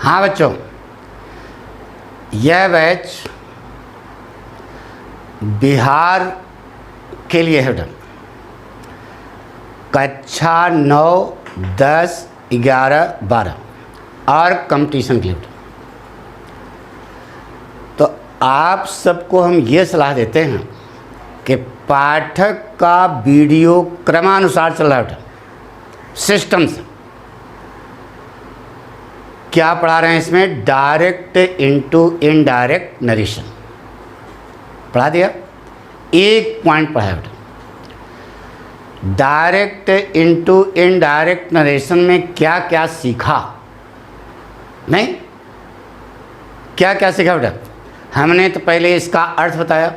हाँ बच्चों, यह बैच बिहार के लिए है बेटा। कक्षा 9, 10, 11, 12 और कंपटीशन के लिए बेटा। तो आप सबको हम ये सलाह देते हैं कि पाठक का वीडियो क्रमानुसार चल रहा है बेटा, सिस्टम से। क्या पढ़ा रहे हैं इसमें? डायरेक्ट इनटू इनडायरेक्ट नरेशन पढ़ा दिया। एक पॉइंट पढ़ा बेटा, डायरेक्ट इनटू इनडायरेक्ट नरेशन में क्या क्या सीखा? नहीं, क्या क्या सीखा बेटा? हमने तो पहले इसका अर्थ बताया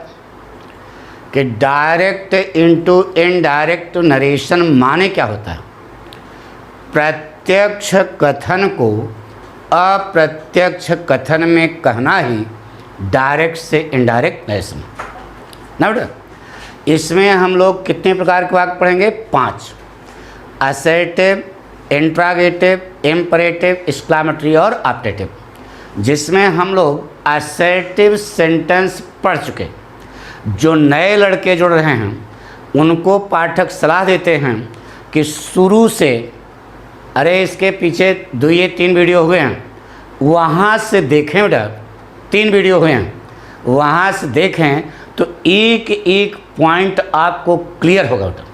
कि डायरेक्ट इनटू इनडायरेक्ट नरेशन माने क्या होता है? प्रत्यक्ष कथन को अप्रत्यक्ष कथन में कहना ही डायरेक्ट से इनडायरेक्ट नरेशन ना बेटा। इसमें हम लोग कितने प्रकार के वाक्य पढ़ेंगे? 5। असर्टिव, इंट्रागेटिव, इम्परेटिव, एक्सक्लेमेटरी और ऑप्टेटिव। जिसमें हम लोग असर्टिव सेंटेंस पढ़ चुके। जो नए लड़के जुड़ रहे हैं उनको पाठक सलाह देते हैं कि शुरू से, अरे इसके पीछे 2 या 3 वीडियो हुए हैं, वहाँ से देखें बेटा। 3 वीडियो हुए हैं, वहाँ से देखें तो एक एक पॉइंट आपको क्लियर होगा बेटा।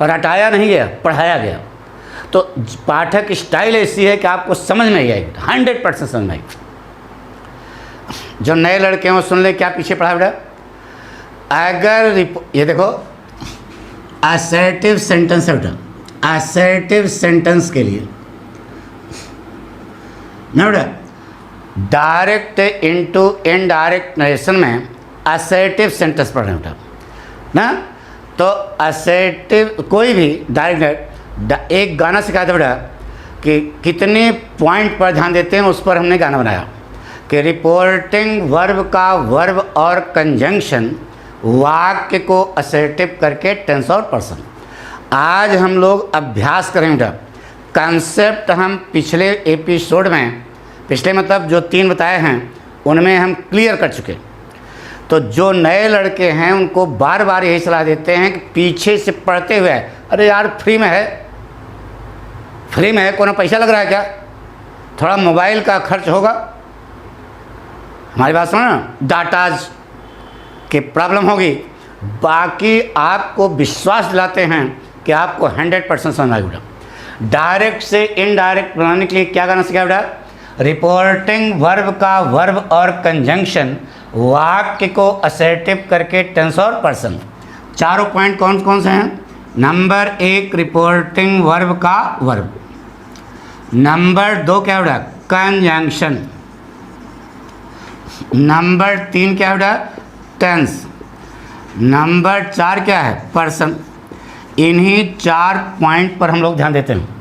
और हटाया नहीं गया, पढ़ाया गया। तो पाठक स्टाइल ऐसी है कि आपको समझ में आएगी, 100% समझ में आएगी। जो नए लड़के हैं वो सुन ले क्या पीछे पढ़ा बेटा। अगर ये देखो, असर्टिव सेंटेंस है बेटा। असर्टिव सेंटेंस के लिए ना बेटा, डायरेक्ट इनटू इनडायरेक्ट नरेशन में असर्टिव सेंटेंस पढ़ रहे हैं बेटा ना। तो असर्टिव कोई भी डायरेक्ट, एक गाना सिखाया था बेटा कि कितने पॉइंट पर ध्यान देते हैं, उस पर हमने गाना बनाया कि रिपोर्टिंग वर्ब का वर्ब और कंजंक्शन वाक्य को असर्टिव करके टेंस और पर्सन। आज हम लोग अभ्यास करेंगे बेटा। कंसेप्ट हम पिछले एपिसोड में, पिछले मतलब जो 3 बताए हैं उनमें हम क्लियर कर चुके। तो जो नए लड़के हैं उनको बार बार यही सलाह देते हैं कि पीछे से पढ़ते हुए, अरे यार फ्री में है, फ्री में है, कोनो पैसा लग रहा है क्या? थोड़ा मोबाइल का खर्च होगा। हमारी बात सुनो ना, डाटाज की प्रॉब्लम होगी। बाकी आपको विश्वास दिलाते हैं कि आपको 100% समझ आएगा। डायरेक्ट से इनडायरेक्ट बनाने के लिए क्या करना सीखा बेटा? रिपोर्टिंग वर्ब का वर्ब और कंजंक्शन वाक्य को असर्टिव करके टेंस और पर्सन। चारों पॉइंट कौन कौन से हैं? नंबर 1 रिपोर्टिंग वर्ब का वर्ब। नंबर 2 क्या बेटा? कंजंक्शन। नंबर 3 क्या बेटा? टेंस। नंबर 4 क्या है? पर्सन। इन्हीं 4 पॉइंट पर हम लोग ध्यान देते हैं।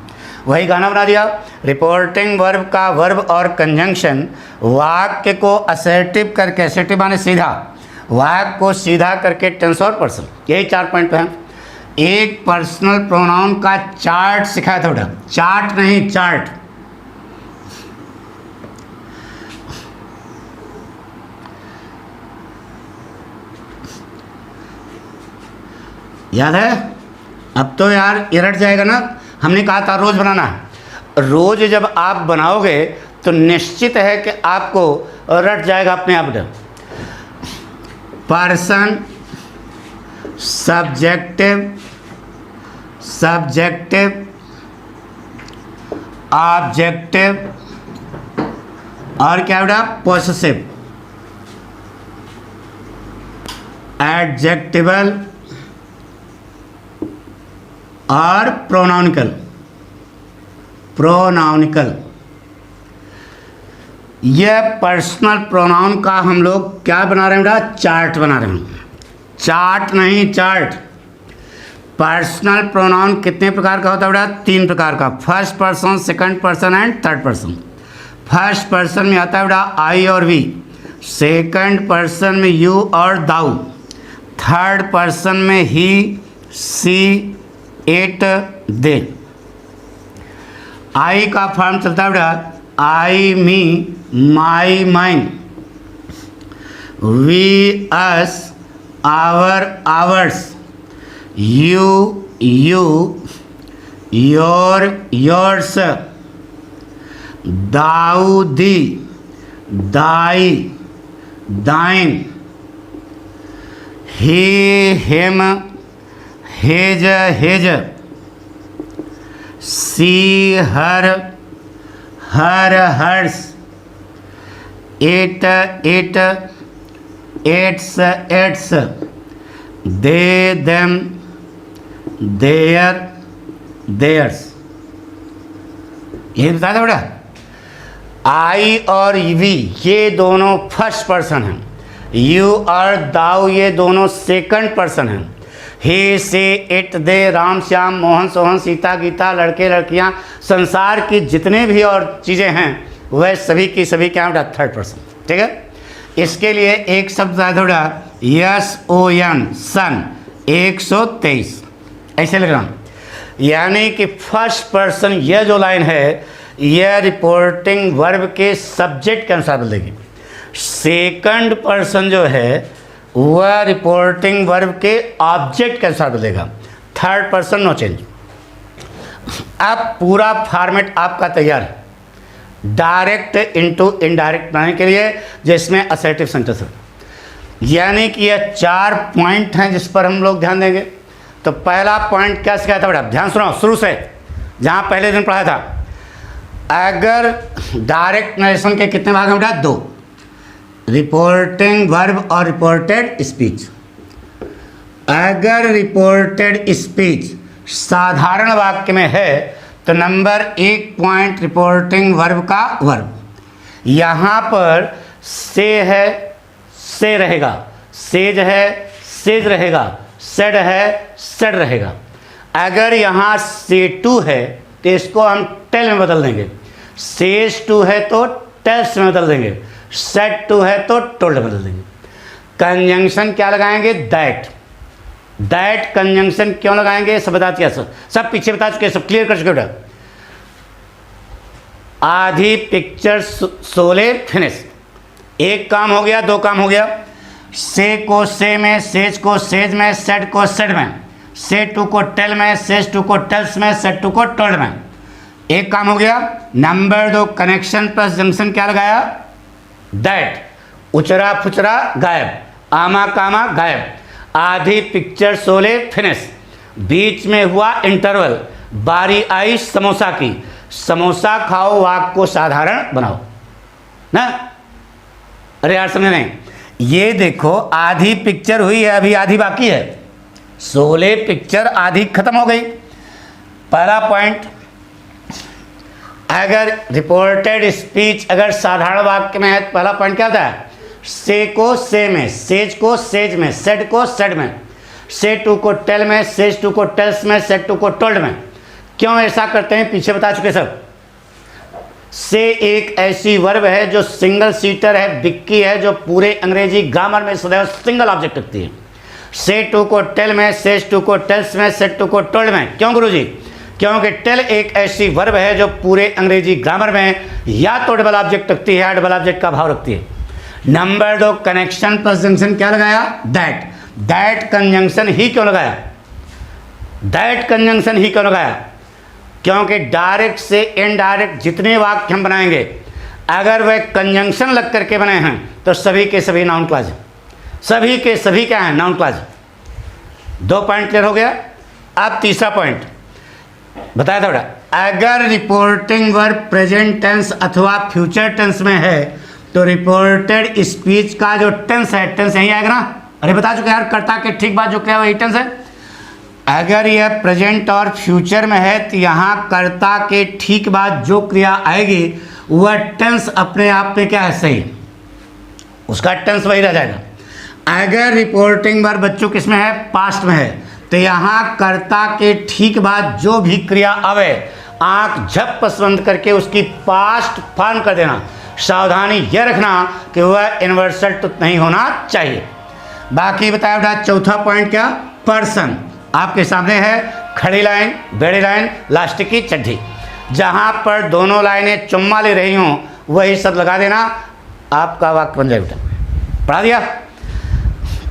वही गाना बना दिया, रिपोर्टिंग वर्ब का वर्ब और कंजंक्शन वाक्य को असर्टिव करके, असर्टिव माने सीधा, वाक्य को सीधा करके टेंस और पर्सन। यही 4 पॉइंट पे हैं। एक पर्सनल प्रोनाउन का चार्ट सिखाया था बेटा, चार्ट नहीं चार्ट। याद है? अब तो यार ये रट जाएगा ना। हमने कहा था रोज़ बनाना है। रोज़ जब आप बनाओगे तो निश्चित है कि आपको रट जाएगा अपने आप। पर्सन, सब्जेक्टिव, सब्जेक्टिव, ऑब्जेक्टिव और क्या बेटा? पोसेसिव, एडजेक्टिवल और प्रोनाउनिकल। प्रोनाउनिकल यह पर्सनल प्रोनाउन का हम लोग क्या बना रहे हैं बेटा? चार्ट बना रहे हैं। चार्ट नहीं चार्ट। पर्सनल प्रोनाउन कितने प्रकार का होता है बेटा? 3 प्रकार का। First person, second person and third person. First person में आता है बेटा आई और वी। सेकंड पर्सन में यू और दाऊ। थर्ड पर्सन में ही, सी, इट, दे। आई का फॉर्म चलता है बेटा I me my mine, we us our ours, you you your yours, thou thee thy thine, he him his his, she her her hers, it its its, they them their theirs। ये बता दो बेटा, आई और we ये दोनों first person हैं, you और दाऊ ये दोनों सेकंड पर्सन हैं, हे से इट दे राम श्याम मोहन सोहन सीता गीता लड़के लड़कियां संसार की जितने भी और चीज़ें हैं वह सभी की सभी क्या बेटा थर्ड पर्सन। ठीक है, इसके लिए एक शब्द है थोड़ा यस ओ एन सन 123 ऐसे लिख रहा हूँ, यानी कि फर्स्ट पर्सन यह जो लाइन है यह रिपोर्टिंग वर्ब के सब्जेक्ट के अनुसार बदलेगी, सेकंड पर्सन जो है वह रिपोर्टिंग वर्ब के ऑब्जेक्ट के अनुसार बदलेगा, थर्ड पर्सन नो चेंज। अब पूरा फॉर्मेट आपका तैयार है डायरेक्ट इनटू इनडायरेक्ट बनाने के लिए, जिसमें असर्टिव सेंटेंस है, यानी कि यह 4 पॉइंट हैं जिस पर हम लोग ध्यान देंगे। तो पहला पॉइंट क्या सिखाया था बेटा, ध्यान सुनो शुरू से, जहाँ पहले दिन पढ़ा था। अगर डायरेक्ट नरेशन के कितने भाग हैं बेटा, 2, रिपोर्टिंग वर्ब और रिपोर्टेड स्पीच। अगर रिपोर्टेड स्पीच साधारण वाक्य में है तो नंबर 1 पॉइंट रिपोर्टिंग वर्ब का वर्ब, यहाँ पर से है से रहेगा, सेज है सेज रहेगा, सेड है सेड रहेगा। अगर यहाँ से टू है तो इसको हम टेल में बदल देंगे, सेज टू है तो टेल्स में बदल देंगे, सेड टू है तो टोल्ड में बदल देंगे। कंजंक्शन क्या लगाएंगे, दैट। दैट कंजंक्शन क्यों लगाएंगे सब बता दिया, सब पीछे बता चुके, सब क्लियर कर चुके बेटा। आधी पिक्चर सोले फिनिश, एक काम हो गया, 2 काम हो गया। से को से में, सेज को सेज में, सेड को सेड में, से टू को टेल में, सेज टू को टेल्स में, सेड टू को टोल्ड में, एक काम हो गया। नंबर 2 कनेक्शन प्लस जंक्शन क्या लगाया, दैट। उचरा फुचरा गायब, आमा कामा गायब। आधी पिक्चर सोले फिनिश, बीच में हुआ इंटरवल, बारी आई समोसा की, समोसा खाओ वाक्य को साधारण बनाओ ना। अरे यार समझे नहीं, ये देखो आधी पिक्चर हुई है, अभी आधी बाकी है, सोले पिक्चर आधी खत्म हो गई। पहला पॉइंट, अगर रिपोर्टेड स्पीच अगर साधारण वाक्य में है तो पहला पॉइंट क्या होता है, से को से में, सेज को सेज में, सेड को सेड में, से टू को टेल में, सेज टू को टेल्स में, सेड टू को टोल्ड में। क्यों ऐसा करते हैं पीछे बता चुके सब। से एक ऐसी वर्ब है जो सिंगल सीटर है, बिक्की है, जो पूरे अंग्रेजी ग्रामर में सदैव सिंगल ऑब्जेक्ट रखती है। से टू को टेल में, सेज टू को टेल्स में, सेड टू को टोल्ड में। क्यों गुरुजी, क्योंकि टेल एक ऐसी वर्ब है जो पूरे अंग्रेजी ग्रामर में या तो डबल ऑब्जेक्ट रखती है या डबल ऑब्जेक्ट का भाव रखती है। नंबर 2 कनेक्शन प्लस जंक्शन क्या लगाया, दैट। दैट कंजंक्शन ही क्यों लगाया, दैट कंजंक्शन ही क्यों लगाया, क्योंकि डायरेक्ट से इनडायरेक्ट जितने वाक्य हम बनाएंगे अगर वह कंजंक्शन लग करके बने हैं तो सभी के सभी नाउन क्लॉज हैं, सभी के सभी क्या हैं, नाउन क्लॉज। 2 पॉइंट क्लियर हो गया। अब तीसरा पॉइंट बताया था बेटा, अगर रिपोर्टिंग वर्ब प्रेजेंट टेंस अथवा फ्यूचर टेंस में है तो रिपोर्टेड स्पीच का जो टेंस है, टेंस यही आएगा ना। अरे बता चुके यार, कर्ता के ठीक बाद जो क्रिया वही टेंस है। अगर यह प्रेजेंट और फ्यूचर में है तो यहाँ कर्ता के ठीक बाद जो क्रिया आएगी वह टेंस अपने आप में क्या है, सही, उसका टेंस वही रह जाएगा। अगर रिपोर्टिंग वर्ब बच्चों किस में है, पास्ट में है, तो यहाँ कर्ता के ठीक बाद जो भी क्रिया आवे आँख झपस बंद करके उसकी पास्ट फॉर्म कर देना। सावधानी यह रखना कि वह इन्वर्सल टुथ नहीं होना चाहिए। बाकी बताया बेटा चौथा पॉइंट क्या, पर्सन आपके सामने है, खड़ी लाइन, बेड़ी लाइन, लास्ट की चड्ढी। जहाँ पर दोनों लाइनें चुम्मा ले रही हों वही शब्द लगा देना, आपका वाक्य बन जाएगा। पढ़ा दिया।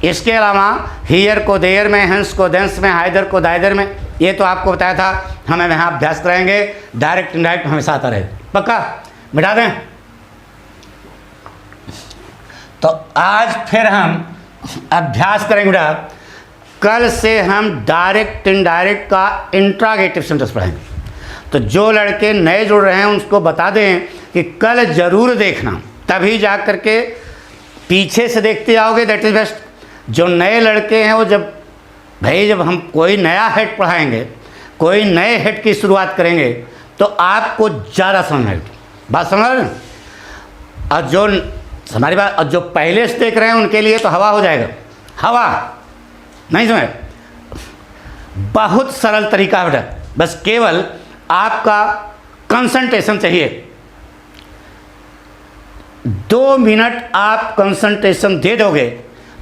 इसके अलावा हियर को देयर में, हंस को देंस में, हाइदर को दाइदर में, ये तो आपको बताया था, हमें यहाँ अभ्यास कराएंगे। डायरेक्ट इनडायरेक्ट हमेशा आता रहे, पक्का मिटा दें। तो आज फिर हम अभ्यास करेंगे बेटा। कल से हम डायरेक्ट इनडायरेक्ट का इंट्रागेटिव सेंटेंस पढ़ेंगे। तो जो लड़के नए जुड़ रहे हैं उनको बता दें कि कल ज़रूर देखना, तभी जा कर के पीछे से देखते आओगे, दैट इज़ बेस्ट। जो नए लड़के हैं वो जब हम कोई नया हेड पढ़ाएंगे, कोई नए हेड की शुरुआत करेंगे तो आपको ज़्यादा समझ आएगी। बात समझ रहे हैं? और जो हमारी बात, और जो पहले से देख रहे हैं उनके लिए तो हवा हो जाएगा। हवा नहीं समझ? बहुत सरल तरीका है बेटा, बस केवल आपका कंसंट्रेशन चाहिए। 2 मिनट आप कंसंट्रेशन दे दोगे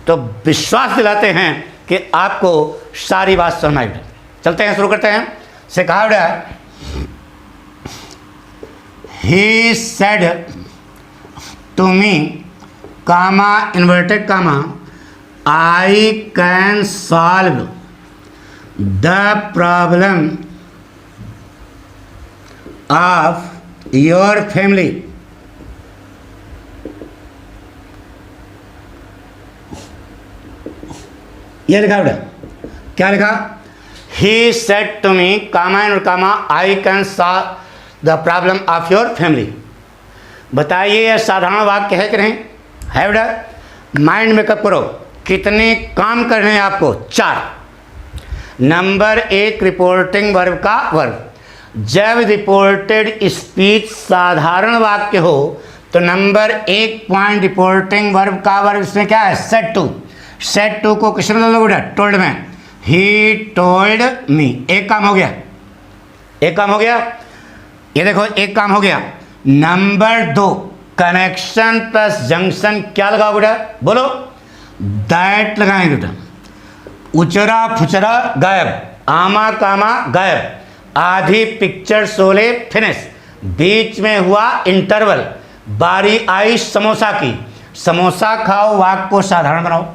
तो विश्वास दिलाते हैं कि आपको सारी बात समझ आएगी। चलते हैं, शुरू करते हैं। से कहा बेटा, he said to me, comma inverted comma, I can solve the problem of your family. ये लिखा बेटा, क्या लिखा? He said to me, comma and comma, I can solve the problem of your family. बताइए यह साधारण वाक्य है कि नहीं? है बेटा। माइंड मेकअप करो, कितने काम करने हैं आपको? 4। नंबर 1, रिपोर्टिंग वर्ब का वर्ब। जब रिपोर्टेड स्पीच साधारण वाक्य हो तो नंबर 1 पॉइंट रिपोर्टिंग वर्ब का वर्ब, इसमें क्या है? Said to. सेड टू को किसने बदल दो बेटा? टोल्ड में। He told me. एक काम हो गया, एक काम हो गया। ये देखो, एक काम हो गया। नंबर 2, कनेक्शन प्लस जंक्शन क्या लगाओ बेटा? बोलो। दैट लगाएंगे बेटा। उचरा फुचरा गायब, आमा कामा गायब, आधी पिक्चर शोले फिनिश, बीच में हुआ इंटरवल, बारी आई समोसा की, समोसा खाओ। वाक्य को साधारण बनाओ।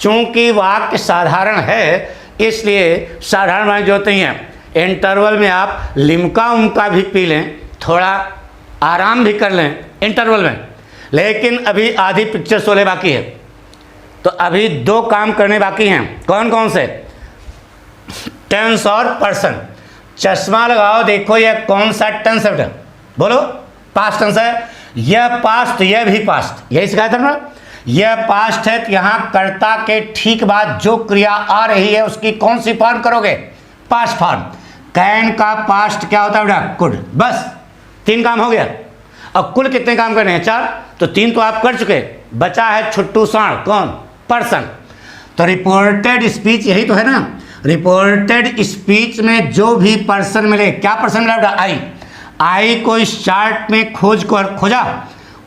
चूंकि वाक्य साधारण है इसलिए साधारण बनाने की जरूरत नहीं है। इंटरवल में आप लिमका उमका भी पी लें, थोड़ा आराम भी कर लें इंटरवल में, लेकिन अभी आधी पिक्चर शोले बाकी है। तो अभी 2 काम करने बाकी हैं। कौन कौन से? टेंस और पर्सन। चश्मा लगाओ, देखो यह कौन सा टेंस है बेटा? बोलो। पास्ट टेंस है। यह पास्ट, यह भी पास्ट, यही सिखाया था ना। यह पास्ट है तो यहाँ कर्ता के ठीक बाद जो क्रिया आ रही है उसकी कौन सी फॉर्म करोगे? Past form. कैन का पास्ट क्या होता है बेटा? कुड। बस 3 काम हो गया। अब कुल कितने काम करने हैं? 4। तो 3 तो आप कर चुके, बचा है छुट्टू साण। कौन? पर्सन। तो रिपोर्टेड स्पीच यही तो है ना। रिपोर्टेड स्पीच में जो भी पर्सन मिले, क्या पर्सन मिला बेटा? आई। आई को इस चार्ट में खोजा,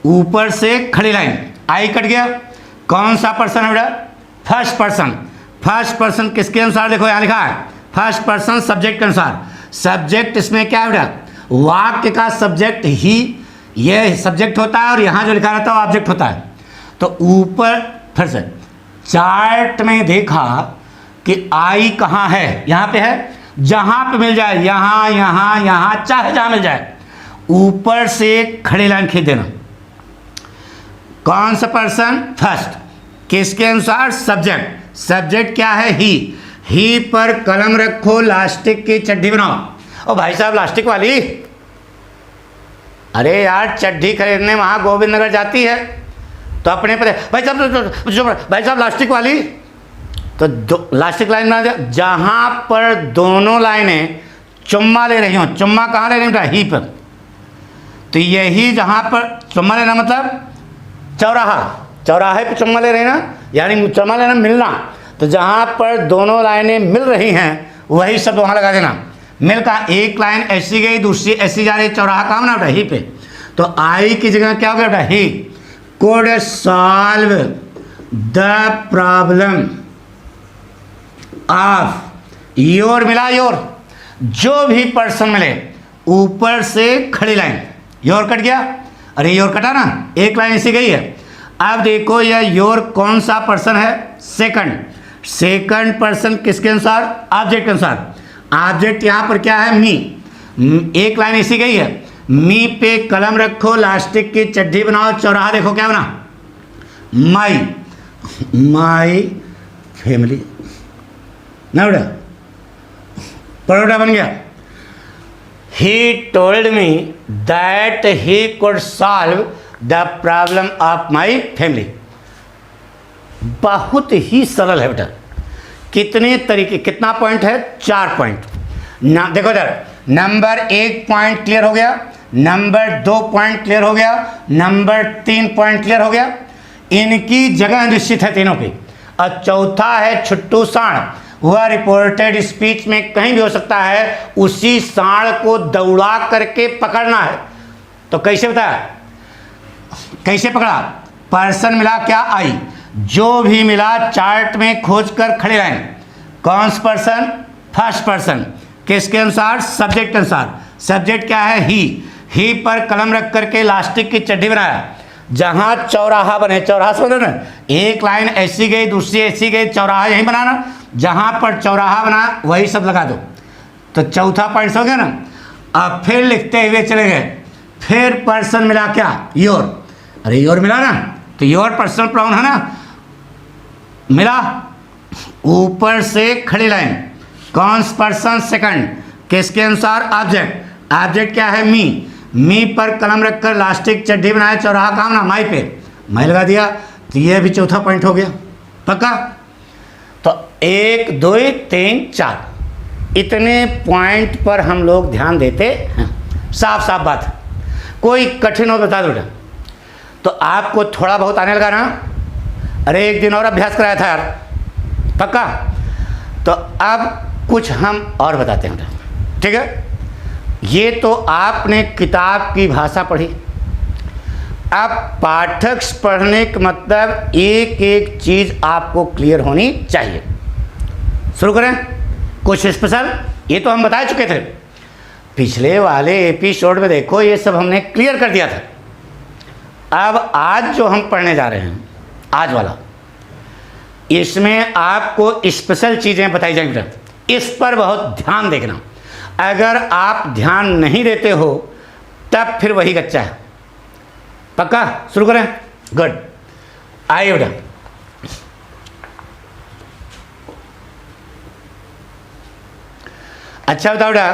ऊपर से खड़ी लाइन, आई कट गया। कौन सा पर्सन है बेटा? First person. फर्स्ट पर्सन किसके अनुसार? देखो यहाँ लिखा है फर्स्ट पर्सन सब्जेक्ट के अनुसार। सब्जेक्ट इसमें क्या है बेटा? वाक्य का सब्जेक्ट ही, ये सब्जेक्ट होता है और यहाँ जो लिखा रहता है वो ऑब्जेक्ट होता है। तो ऊपर फिर से चार्ट में देखा कि आई कहाँ है? यहाँ पे है। जहाँ पे मिल जाए, यहाँ यहाँ यहाँ, चाहे जहाँ मिल जाए, ऊपर से खड़ी लाइन खींच देना। कौन सा पर्सन? फर्स्ट। किसके अनुसार? सब्जेक्ट। सब्जेक्ट क्या है? ही पर कलम रखो, लास्टिक की चड्डी बनाओ। ओ भाई साहब लास्टिक वाली, अरे यार चड्डी खरीदने वहाँ गोविंद नगर जाती है तो अपने पर भाई साहब लास्टिक वाली, तो लास्टिक लाइन बना दिया। जहाँ पर दोनों लाइनें चुम्मा ले रही हों, चुम्मा कहाँ ले रही बेटा? ही पर। तो यही जहाँ पर चुम्मा लेना मतलब चौराहा, चौराहे पे चुम्मा ले रहे ना, यानी चुम्मा लेना मिलना। तो जहाँ पर दोनों लाइनें मिल रही हैं वही शब्द वहाँ लगा देना। मिल का एक लाइन ऐसी गई, दूसरी ऐसी जा रही, चौराहा कहाँ बना बेटा? ही पे। तो आई की जगह क्या हो गया बेटा? He could solve the problem of your, मिला योर। जो भी पर्सन मिले ऊपर से खड़ी लाइन, योर कट गया, अरे योर कटा ना, एक लाइन ऐसी गई है। अब देखो यह योर कौन सा पर्सन है, सेकंड। सेकंड पर्सन किसके अनुसार, ऑब्जेक्ट के अनुसार। ऑब्जेक्ट यहाँ पर क्या है, मी। एक लाइन ऐसी गई है, मी पे कलम रखो, लास्टिक की चड्डी बनाओ, चौराहा देखो क्या बना, माई, माई फैमिली, ना बेटा, परोटा बन गया। He told me that he could solve the problem of my family. बहुत ही सरल है बेटा। कितने तरीके, कितना पॉइंट है, 4 पॉइंट ना। देखो इधर, नंबर 1 पॉइंट क्लियर हो गया, नंबर 2 पॉइंट क्लियर हो गया, नंबर 3 पॉइंट क्लियर हो गया। इनकी जगह निश्चित है तीनों की। और चौथा है छुट्टू साण, वह रिपोर्टेड स्पीच में कहीं भी हो सकता है, उसी सांड को दौड़ा करके पकड़ना है। तो कैसे बताया, कैसे पकड़ा, पर्सन मिला क्या, आई, जो भी मिला चार्ट में खोज कर खड़े रहें। कौन सा पर्सन, फर्स्ट पर्सन, किसके अनुसार, सब्जेक्ट के अनुसार। सब्जेक्ट क्या है, ही पर कलम रख करके लास्टिक की चड्डी बनाया। जहां चौराहा बने, चौराहा से ना, एक लाइन ऐसी गई, दूसरी ऐसी गई, चौराहा यहीं बनाना। जहां पर चौराहा बना वही सब लगा दो। तो चौथा पॉइंट हो गया ना। अब फिर लिखते हुए चले गए, फिर पर्सन मिला क्या, योर, अरे योर मिला ना, तो योर पर्सनल प्रोनाउन है ना, मिला। ऊपर से खड़ी लाइन, कौन सा पर्सन, सेकंड, किसके अनुसार, ऑब्जेक्ट। ऑब्जेक्ट क्या है, मी पर कलम रखकर लास्टिक चड्डी बनाए, चौराहा कहाँ ना, माई पे, माई लगा दिया। तो ये भी चौथा पॉइंट हो गया, पक्का। तो 1 2 3 4 इतने पॉइंट पर हम लोग ध्यान देते हैं। साफ साफ बात है, कोई कठिन हो बता दो बेटा। तो आपको थोड़ा बहुत आने लगा ना, अरे एक दिन और अभ्यास कराया था यार, पक्का। तो अब कुछ हम और बताते हैं बेटा, ठीक है। ये तो आपने किताब की भाषा पढ़ी। अब पाठक पढ़ने का मतलब एक एक चीज़ आपको क्लियर होनी चाहिए। शुरू करें कुछ स्पेशल, ये तो हम बता चुके थे पिछले वाले एपिसोड में, देखो ये सब हमने क्लियर कर दिया था। अब आज जो हम पढ़ने जा रहे हैं, आज वाला, इसमें आपको स्पेशल चीज़ें बताई जाएंगी। इस पर बहुत ध्यान देखना। अगर आप ध्यान नहीं देते हो तब फिर वही कच्चा है, पक्का। शुरू करें, गुड, आइए बेटा। अच्छा बताओ बेटा,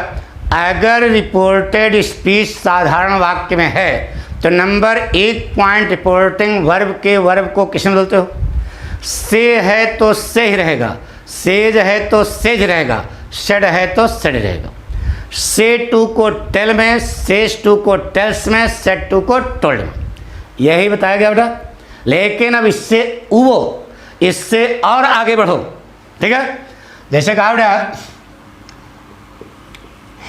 अगर रिपोर्टेड स्पीच साधारण वाक्य में है तो नंबर 1 पॉइंट, रिपोर्टिंग वर्ब के वर्ब को किस में बोलते हो, से है तो से ही रहेगा, सेज है तो सेज रहेगा, सेड है तो सेड रहेगा। से टू को टेल में, सेज टू को टेल्स में, सेड टू को टोल्ड में, यही बताया गया बेटा। लेकिन अब इससे उबो, इससे और आगे बढ़ो, ठीक है। जैसे कहा बेटा,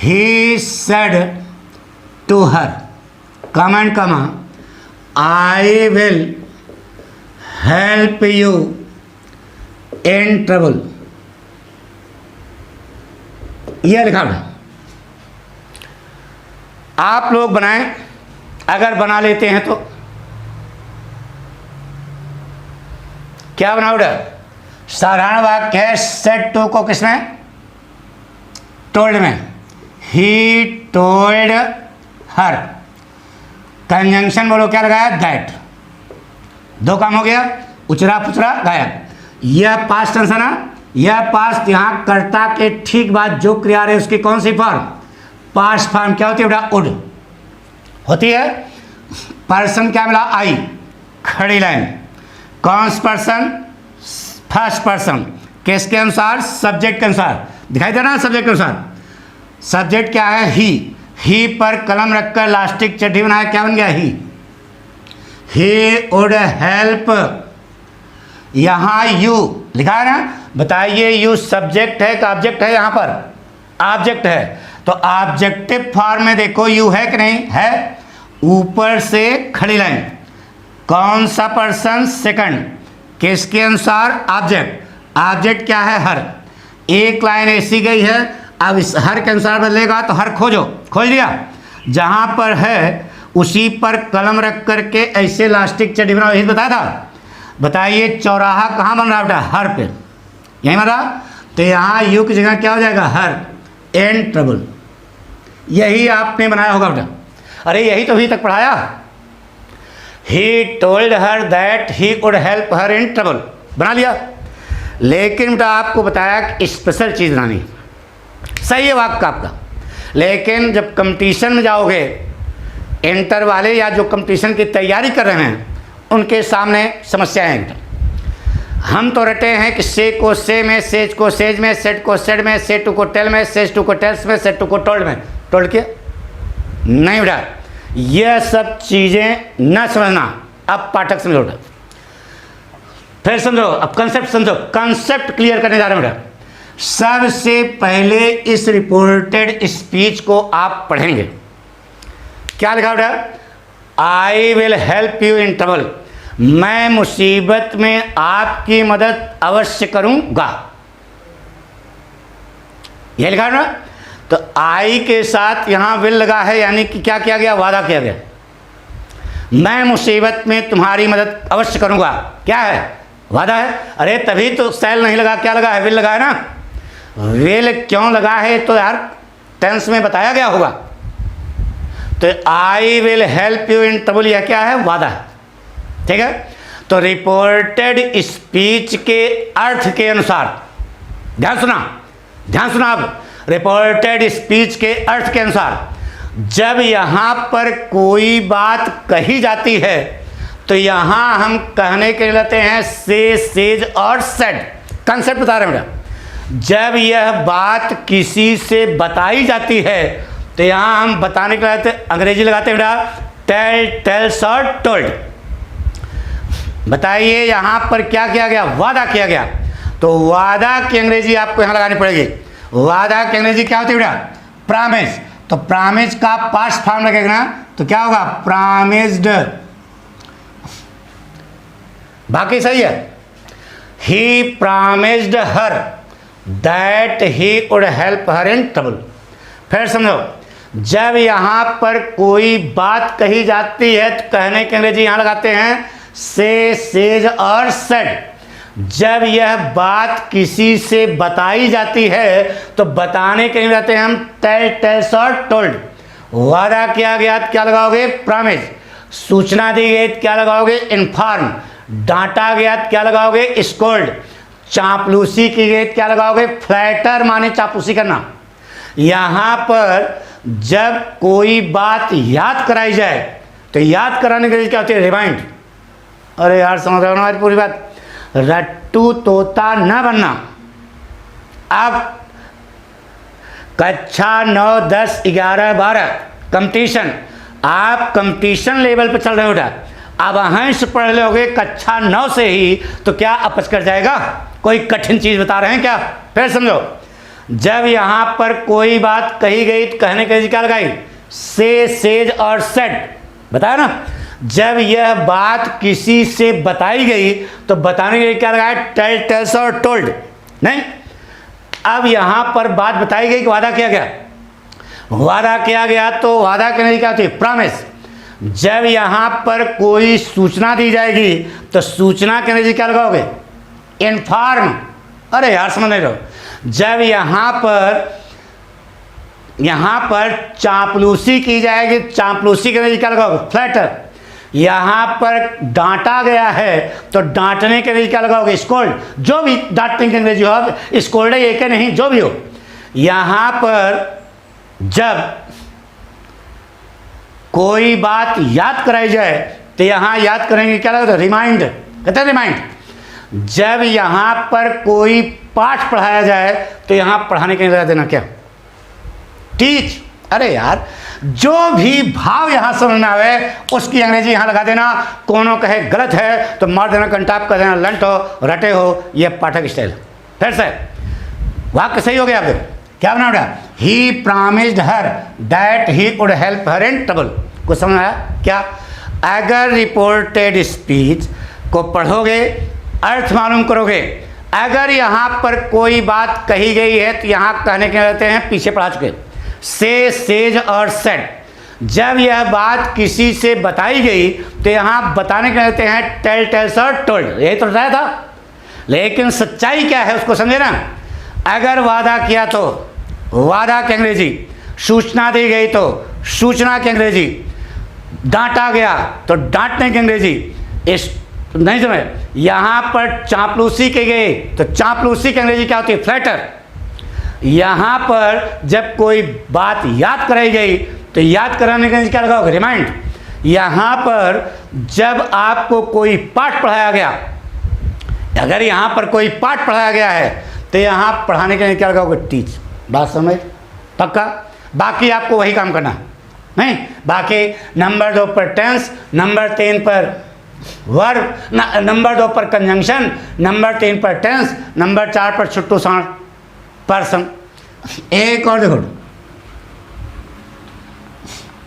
ही सेड टू हर, कमा and comma, I will help you in trouble, यह लिखा बेटा। आप लोग बनाएं, अगर बना लेते हैं तो क्या बनाओ बेटा, साधारण वाक्य है, सेड टू को किसमें, टोल्ड में, ही टोल्ड हर, कंजंक्शन बोलो क्या लगाया, दैट, 2 काम हो गया, उचरा पुचरा गायब। यह पास्ट टेंस है ना, यह पास्ट, यहाँ कर्ता के ठीक बाद जो क्रिया है उसकी कौन सी फॉर्म, पास्ट फॉर्म क्या होती है बेटा, वुड होती है। पर्सन क्या मिला, आई, खड़ी लाइन, कौन सा पर्सन, फर्स्ट पर्सन, किसके अनुसार, सब्जेक्ट के अनुसार, दिखाई दे रहा है, सब्जेक्ट के अनुसार। सब्जेक्ट क्या है, ही पर कलम रखकर लास्टिक चड्डी बनाया, क्या बन गया, ही वुड हेल्प। यहाँ यू लिखा है ना, बताइए यू सब्जेक्ट है कि ऑब्जेक्ट है, यहाँ पर ऑब्जेक्ट है। तो ऑब्जेक्टिव फॉर्म में देखो यू है कि नहीं है, ऊपर से खड़ी लाइन, कौन सा पर्सन, सेकंड, किसके अनुसार, ऑब्जेक्ट। ऑब्जेक्ट क्या है, हर, एक लाइन ऐसी गई है, अब इस हर के अनुसार बदलेगा तो हर खोजो, खोज लिया, जहाँ पर है उसी पर कलम रख करके ऐसे इलास्टिक चड्डी बनाओ, यही बताया था। बताइए चौराहा कहाँ बन रहा बेटा? हर पे, यहीं बन रहा। तो यहाँ यू की जगह क्या हो जाएगा? हर, एन ट्रबल। यही आपने बनाया होगा बेटा। अरे यही तो अभी तक पढ़ाया। He told her that he would help her in trouble, बना लिया। लेकिन बेटा आपको बताया कि स्पेशल चीज़ बनानी, सही है वाक्य आपका। लेकिन जब कंपटीशन में जाओगे, इंटर वाले या जो कंपटीशन की तैयारी कर रहे हैं उनके सामने समस्याएं हैं। हम तो रटे हैं कि से को से में, सेज को सेज में, सेट को सेट में, से टू को टेल में, सेज टू को टेल्स में, सेट टू को टोल्ड में। टोल्ड के नहीं बेटा, यह सब चीज़ें न समझना। अब पाठक समझो बेटा, फिर समझो, अब कंसेप्ट समझो। कंसेप्ट क्लियर करने जा रहे हैं बेटा। सबसे पहले इस रिपोर्टेड स्पीच को आप पढ़ेंगे। क्या लिखा बेटा? I will help you in trouble, मैं मुसीबत में आपकी मदद अवश्य करूंगा, यह लिखा ना। तो आई के साथ यहां विल लगा है, यानी कि क्या किया गया? वादा किया गया। मैं मुसीबत में तुम्हारी मदद अवश्य करूंगा, क्या है? वादा है। अरे तभी तो सेल नहीं लगा, क्या लगा है? विल लगा है ना। विल क्यों लगा है तो यार टेंस में बताया गया होगा। तो I will help you in trouble, यह क्या है? वादा है, ठीक है। तो रिपोर्टेड स्पीच के अर्थ के अनुसार, ध्यान सुना, ध्यान सुना। अब रिपोर्टेड स्पीच के अर्थ के अनुसार जब यहाँ पर कोई बात कही जाती है तो यहाँ हम कहने के लिए लेते हैं से, सेज और सेड। कंसेप्ट बता रहे हैं बेटा। जब यह बात किसी से बताई जाती है तो यहाँ हम बताने के लिए अंग्रेजी लगाते हैं बेटा, टेल, टेल्स और टोल्ड। बताइए यहाँ पर क्या किया गया? वादा किया गया। तो वादा की अंग्रेजी आपको यहाँ लगानी पड़ेगी। वादा की अंग्रेजी क्या होती है बेटा? प्रॉमिस। तो प्रॉमिस का पास्ट फॉर्म लगेगा ना, तो क्या होगा? प्रॉमिस्ड। बाकी सही है। He promised her that he would help her in trouble. फिर समझो, जब यहाँ पर कोई बात कही जाती है तो कहने की अंग्रेजी यहाँ लगाते हैं से, सेज और सेड। जब यह बात किसी से बताई जाती है तो बताने के लिए लगाते हैं हम टेल, टेल्स और टोल्ड। वादा किया गया तो क्या लगाओगे? प्रॉमिस। सूचना दी गई तो क्या लगाओगे? इन्फॉर्म। डांटा गया तो क्या लगाओगे? स्कोल्ड। चापलूसी की गई तो क्या लगाओगे? फ्लैटर, माने चापलूसी करना। यहाँ पर जब कोई बात याद कराई जाए तो याद कराने के लिए क्या होती है? रिमाइंड। अरे यार समझ रहे हो हमारी पूरी बात? रट्टू तोता न बनना। अब कक्षा 9, 10, 11, 12 कंपटीशन, आप कंपटीशन लेवल पर चल रहे हो बेटा। अब अंश पढ़ लोगे कक्षा 9 से ही तो क्या अपच कर जाएगा? कोई कठिन चीज़ बता रहे हैं क्या? फिर समझो, जब यहाँ पर कोई बात कही गई तो कहने के लिए क्या लगाई? से, सेज और सेड, बताया ना। जब यह बात किसी से बताई गई तो बताने के लिए क्या लगाया? टेल, टेल्स और टोल्ड। नहीं, अब यहाँ पर बात बताई गई कि वादा किया गया। वादा किया गया तो वादा करने की क्या होती है? प्रॉमिस। जब यहाँ पर कोई सूचना दी जाएगी तो सूचना के लिए क्या लगाओगे? इन्फॉर्म। अरे यार समझ नहीं रहो। जब यहाँ पर चापलूसी की जाएगी, चापलूसी के लिए क्या लगाओगे? फ्लैटर। यहाँ पर डांटा गया है तो डांटने के लिए क्या लगाओगे? स्कोल्ड। जो भी डांटने की अंग्रेजी हो, स्कोल्ड है एक है नहीं, जो भी हो। यहाँ पर जब कोई बात याद कराई जाए तो यहाँ याद करेंगे क्या लगता है? रिमाइंड, कहते हैं रिमाइंड। जब यहाँ पर कोई पाठ पढ़ाया जाए तो यहाँ पढ़ाने के लिए लगा देना क्या? टीच। अरे यार जो भी भाव यहाँ समझ में आवे उसकी अंग्रेजी यहाँ लगा देना। कोनो कहे गलत है तो मार देना, कंटाप कर देना, लंट हो, रटे हो, ये पाठक स्टाइल। फिर से वाक्य सही हो गया। आपके क्या बना बेटा? He promised her that he would help her in trouble. कुछ समझ आया क्या? अगर रिपोर्टेड स्पीच को पढ़ोगे, अर्थ मालूम करोगे, अगर यहाँ पर कोई बात कही गई है तो यहाँ कहने के रहते हैं, पीछे पढ़ा चुके, से, सेज और सेड। जब यह बात किसी से बताई गई तो यहाँ बताने के रहते हैं टेल, टेल्स और टोल्ड। यही तो बताया था। लेकिन सच्चाई क्या है उसको समझे ना। अगर वादा किया तो वादा की अंग्रेजी, सूचना दी गई तो सूचना की अंग्रेजी, डांटा गया तो डांटने की अंग्रेजी। इस नहीं समझ, यहाँ पर चापलूसी की गई तो चापलूसी की अंग्रेजी क्या होती है? फ्लैटर। यहाँ पर जब कोई बात याद कराई गई तो याद कराने का क्या लगाओगे? रिमाइंड। यहाँ पर जब आपको कोई पाठ पढ़ाया गया, अगर यहाँ पर कोई पाठ पढ़ाया गया है तो यहाँ पढ़ाने के लिए क्या लगाओगे? टीच। बात समझ? पक्का? बाकी आपको वही काम करना नहीं। बाकी नंबर 2 पर टेंस, नंबर 3 पर वर्ब, नंबर 2 पर कंजंक्शन, नंबर 3 पर टेंस, नंबर 4 पर छुट्टू सांड पर्सन। एक और देखो,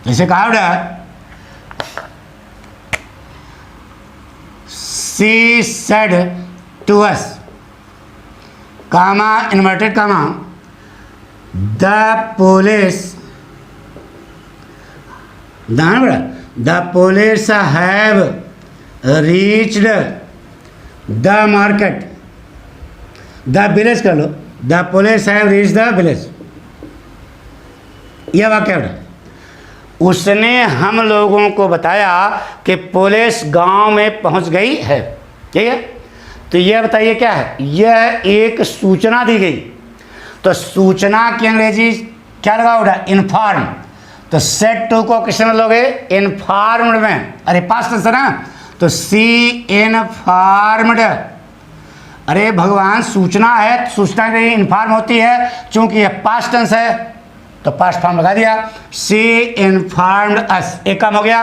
जैसे कहा बेटा, she said to us, comma, inverted comma, the police, the police have reached the market, the village कर लो, the police have reach the village. यह वाक्य है। उसने हम लोगों को बताया कि पुलिस गांव में पहुंच गई है। ठीक है, तो यह बताइए क्या है? यह एक सूचना दी गई। तो सूचना की अंग्रेजी क्या लगा होगा? इन्फॉर्म। तो सेट टू को किस में लोगे? इन्फॉर्म्ड में। अरे पास्ट टेंस है ना, तो सी इन्फॉर्म्ड। अरे भगवान, सूचना है, सूचना के लिए इन्फॉर्म होती है, चूंकि यह पास्ट टेंस है तो पास्ट फॉर्म लगा दिया। सी इन्फॉर्म्ड अस, एक काम हो गया।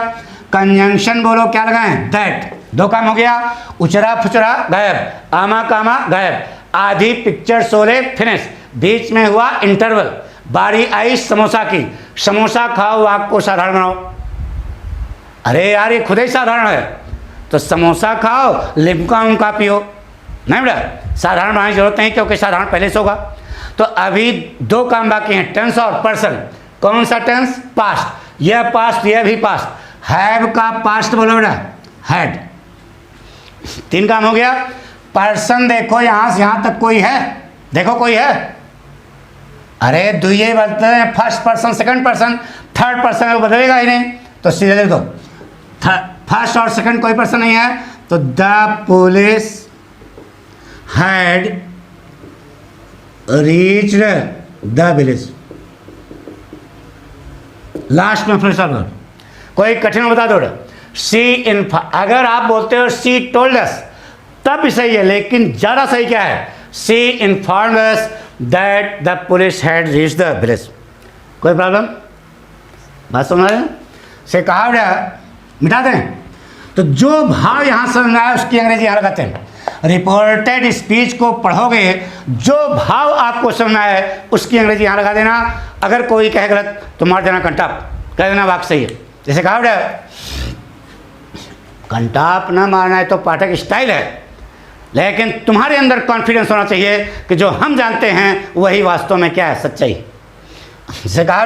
कंजंक्शन बोलो, क्या लगाएं? दैट, दो काम हो गया। उचरा फुचरा गायब, आमा कामा गायब, आधी पिक्चर शोले फिनिश, बीच में हुआ इंटरवल, बारी आई समोसा की, समोसा खाओ वाक्य को साधारण बनाओ। अरे यार, ये खुद ही साधारण है। तो समोसा खाओ, लिमका उमका पियो। नहीं बेटा, साधारण बनाने की जरूरत नहीं, क्योंकि साधारण पहले से होगा। तो अभी दो काम बाकी हैं, टेंस और पर्सन। कौन सा टेंस? पास्ट। यह पास्ट, यह भी पास्ट। हैव का पास्ट बोलो बेटा, हैड। 3 काम हो गया। पर्सन देखो, यहां से यहां तक कोई है? देखो कोई है? अरे दुइये बदलते हैं, first person, second person, third person को बदलेगा ही नहीं। तो सीधे लिख दो, फर्स्ट और सेकंड कोई पर्सन नहीं है, तो the police had reached the village. Last में फिर सब कोई कठिन बता दो। सी इन, अगर आप बोलते हो सी टोल्ड अस तब भी सही है, लेकिन ज़्यादा सही क्या है? She informed us that the police had reached the village. कोई प्रॉब्लम? बात समझ रहे हैं? से कहा मिटा दें। तो जो भाव यहाँ समझ में आया उसकी अंग्रेजी यहाँ लगाते हैं। रिपोर्टेड स्पीच को पढ़ोगे, जो भाव आपको समझ में आए उसकी अंग्रेजी यहाँ लगा देना। अगर कोई कहे गलत तो मार देना कंटाप, कह देना वाक्य सही है। जैसे कहा कंटाप ना मारना है तो पाठक स्टाइल है, लेकिन तुम्हारे अंदर कॉन्फिडेंस होना चाहिए कि जो हम जानते हैं वही वास्तव में क्या है? सच्चाई। जैसे कहा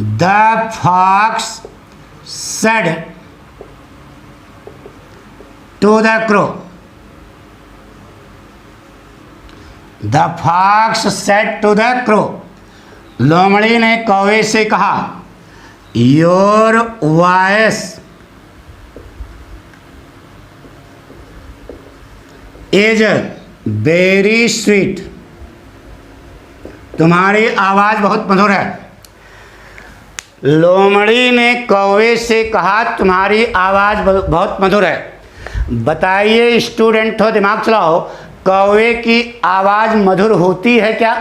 the fox said to the crow, the fox said to the crow. लोमड़ी ने कौवे से कहा, your voice is very sweet, तुम्हारी आवाज़ बहुत मधुर है। लोमड़ी ने कौवे से कहा, तुम्हारी आवाज़ बहुत मधुर है। बताइए स्टूडेंट हो, दिमाग चलाओ, कौवे की आवाज़ मधुर होती है क्या?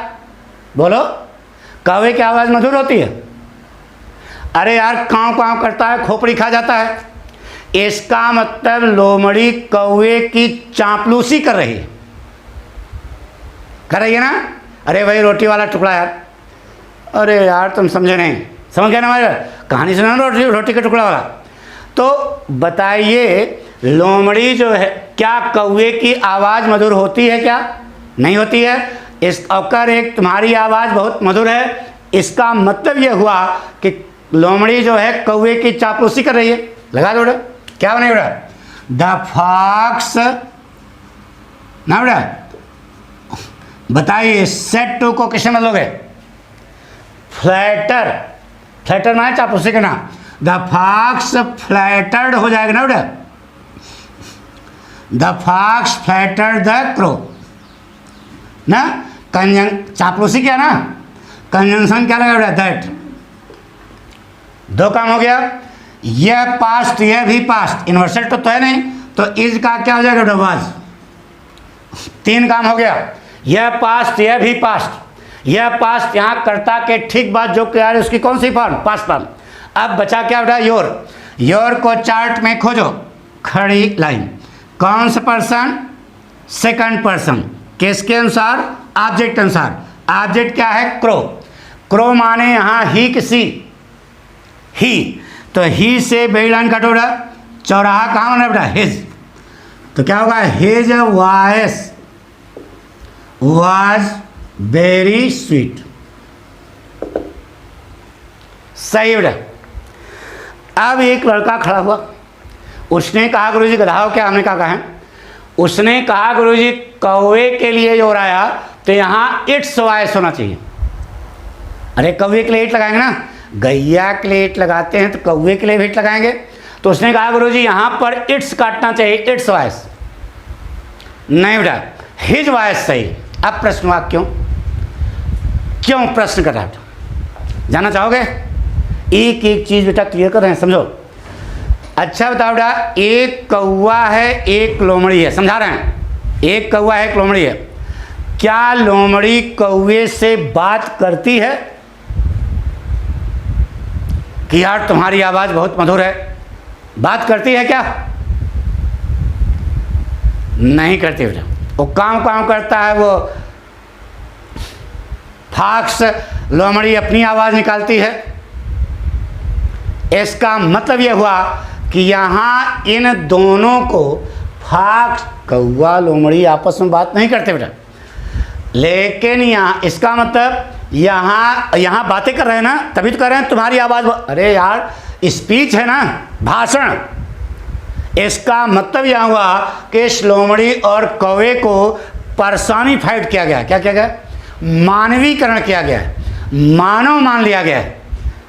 बोलो, कौवे की आवाज़ मधुर होती है? अरे यार, काँव काँव करता है, खोपड़ी खा जाता है। इसका मतलब लोमड़ी कौवे की चापलूसी कर रही है। कर रही है ना? अरे वही रोटी वाला टुकड़ा यार। अरे यार तुम समझे नहीं, समझ गया ना? हमारे कहानी सुना रोटी का टुकड़ा वाला। तो बताइए लोमड़ी जो है, क्या कौवे की आवाज़ मधुर होती है क्या? नहीं होती है। इस अवकर एक तुम्हारी आवाज़ बहुत मधुर है, इसका मतलब ये हुआ कि लोमड़ी जो है कौवे की चापलूसी कर रही है। लगा दो बेटा, क्या बने बेटा? द फॉक्स ना बेटा, बताइए सेट टू को किससे बदलोगे? फ्लैटर, फ्लैटर ना है चापलूसी करना। द फॉक्स फ्लैटर्ड हो जाएगा ना बेटा, the fox flattered the crow ना। चापलूसी क्या ना, कंजंक्शन क्या लगा बेटा? दैट। दो काम हो गया, यह पास्ट यह भी पास्ट, इन्वर्सल तो है नहीं, तो इज का क्या हो जाएगा बेटा? वाज। तीन काम हो गया, यह पास्ट यह भी पास्ट। यह पास्ट यहाँ कर्ता के ठीक बाद जो क्या है उसकी कौन सी फॉर्म? Past form. अब बचा क्या बेटा? योर। योर को चार्ट में खोजो, खड़ी लाइन, कौन सा पर्सन? सेकंड पर्सन, किसके अनुसार? ऑब्जेक्ट अनुसार। ऑब्जेक्ट क्या है? क्रो। क्रो माने यहाँ ही किसी, ही, तो ही से बड़ी लाइन काटो बेटा, चौराहा कहाँ होना बेटा? हिज। तो क्या होगा? His voice was very sweet. सही बेटा। अब एक लड़का खड़ा हुआ, उसने कहा गुरुजी गधा हो क्या? हमने कहा है। उसने कहा गुरुजी कौवे के लिए जो आया तो यहाँ इट्स वॉइस होना चाहिए। अरे कौवे के लिए इट लगाएंगे ना, गैया के लिए इट लगाते हैं तो कौवे के लिए भी इट लगाएंगे। तो उसने कहा गुरुजी यहाँ पर इट्स काटना चाहिए, इट्स वॉइस नहीं बेटा, हिज वॉइस सही। अब प्रश्न हुआ क्यों? क्यों प्रश्न कर रहा है? जानना चाहोगे? एक एक चीज बेटा क्लियर कर रहे हैं, समझो। अच्छा बताओ बेटा, एक कौवा है एक लोमड़ी है, समझा रहे हैं। एक कौवा है एक लोमड़ी है, क्या लोमड़ी कौवे से बात करती है कि यार तुम्हारी आवाज बहुत मधुर है? बात करती है क्या? नहीं करती बेटा। वो काम करता है, वो फॉक्स लोमड़ी अपनी आवाज निकालती है। इसका मतलब यह हुआ कि यहाँ इन दोनों को, फॉक्स कौवा लोमड़ी आपस में बात नहीं करते बेटा, लेकिन यहाँ इसका मतलब यहाँ बातें कर रहे हैं ना, तभी तो कर रहे हैं तुम्हारी आवाज़। अरे यार स्पीच है ना, भाषण। इसका मतलब यह हुआ कि इस लोमड़ी और कौवे को पर्सोनिफाइड किया गया। क्या किया गया? मानवीकरण किया गया है, मानव मान लिया गया है।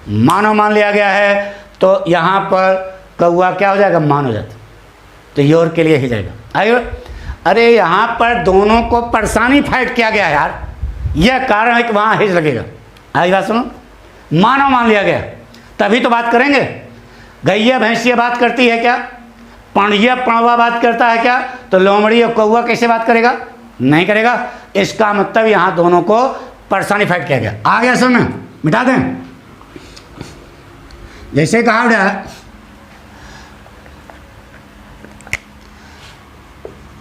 मानव मान लिया गया है तो यहाँ पर कौवा क्या हो जाएगा? मान हो जाता, तो योर के लिए ही जाएगा। आइए, अरे यहाँ पर दोनों को पर्सोनिफाइड किया गया है यार, यह कारण है कि वहाँ हिज लगेगा। आई बात सुनो, मानव मान लिया गया तभी तो बात करेंगे। गैया भैंसिया बात करती है क्या? पांडिया पणवा बात करता है क्या? तो लोमड़ी और कौवा कैसे बात करेगा? नहीं करेगा। इसका मतलब यहाँ दोनों को पर्सोनिफाइड किया गया। आ गया समझ में? मिटा दें। जैसे कहा बेटा,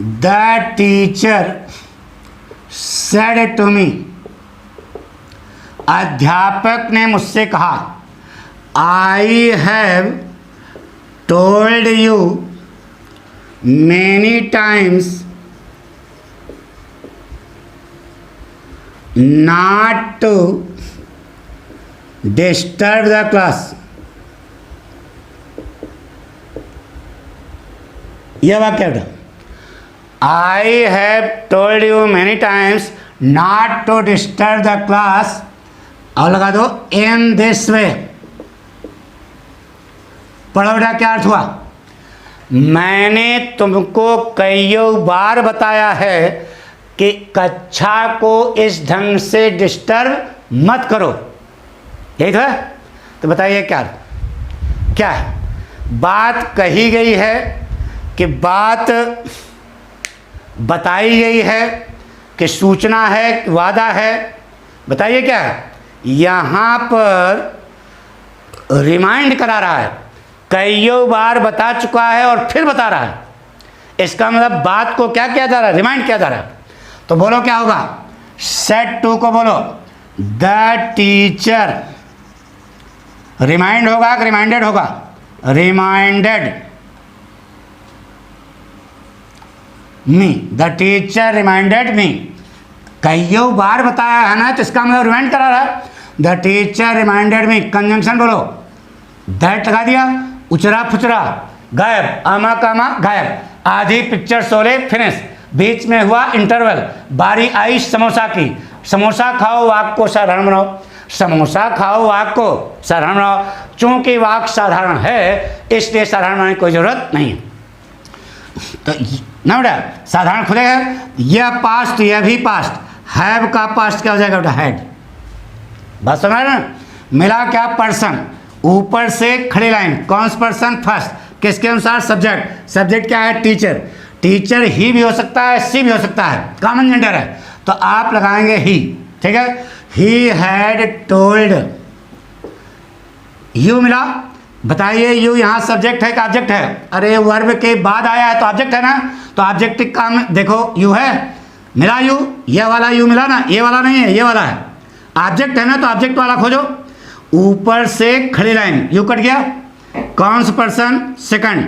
the teacher said to me, अध्यापक ने मुझसे कहा, I have told you many times not to disturb the class. यह वाक्य बेटा, I have told you many times not to disturb the class, और लगा दो इन दिस वे। पढ़ो बेटा क्या अर्थ हुआ? मैंने तुमको कईयों बार बताया है कि कक्षा को इस ढंग से डिस्टर्ब मत करो। यही तो है। तो बताइए क्या है? बात कही गई है कि बात बताई गई है कि सूचना है कि वादा है? बताइए क्या है? यहाँ पर रिमाइंड करा रहा है, कईयों बार बता चुका है और फिर बता रहा है। इसका मतलब बात को क्या किया जा रहा है? रिमाइंड किया जा रहा है। तो बोलो क्या होगा? सेट टू को बोलो द टीचर, रिमाइंड होगा कि रिमाइंडेड होगा? Reminded. Me, the teacher reminded मी। कईयों बार बताया है ना, तो इसका मतलब रिमाइंड करा रहा है। The teacher reminded me, conjunction बोलो, दैट लगा दिया, उचरा फुचरा गायब, आमा कामा गायब, आधी पिक्चर शोले फिनिश, बीच में हुआ इंटरवल, बारी आई समोसा की, समोसा खाओ वाक को साधारण बनाओ, समोसा खाओ वाक को साधारण बनाओ। चूंकि वाक साधारण है इसलिए साधारण बनाने की कोई जरूरत नहीं है। तो ना बेटा साधारण खुलेगा, यह पास्ट, यह भी पास्ट, हैव का पास्ट क्या हो जाएगा बेटा, हैड। बात समझ रहे ना। मिला क्या, पर्सन, ऊपर से खड़ी लाइन, कौन सा पर्सन, फर्स्ट, किसके अनुसार, सब्जेक्ट, सब्जेक्ट क्या है, टीचर, टीचर ही भी हो सकता है, सी भी हो सकता है, कॉमन जेंडर है, तो आप लगाएंगे ही, ठीक है। ही हैड टोल्ड, यू मिला, बताइए यू यहाँ सब्जेक्ट है कि ऑब्जेक्ट है, अरे वर्ब के बाद आया है तो ऑब्जेक्ट है ना, तो ऑब्जेक्ट का देखो यू है, मिला यू, ये वाला यू मिला ना, ये वाला नहीं है, ये वाला है, ऑब्जेक्ट है ना, तो ऑब्जेक्ट वाला खोजो। ऊपर से खड़ी लाइन, यू कट गया, कौन सा पर्सन, सेकंड,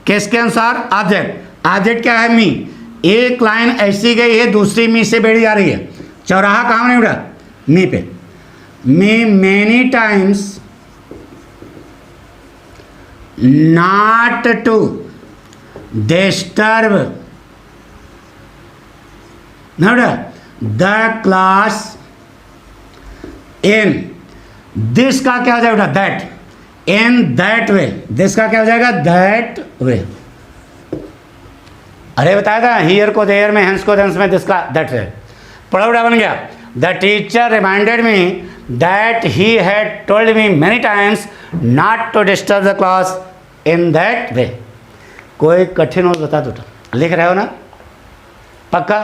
किसके अनुसार, ऑब्जेक्ट, ऑब्जेक्ट क्या है, मी, एक लाइन ऐसी गई है, दूसरी मी से बेड़ी आ रही है, चौराहा कहाँ नहीं उड़ा, मी पे, मी many times not to disturb the class in, this का क्या हो जाएगा, that, in that way, this का क्या हो जाएगा, that way। अरे बताया था हियर को देयर में, हेंस को देंस में, दिस का दैट way। पढ़ा उड़ा बन गया। The teacher reminded me that he had told me many times not to disturb the class in that way. कोई कठिन हो बता दो, लिख रहे हो ना, पक्का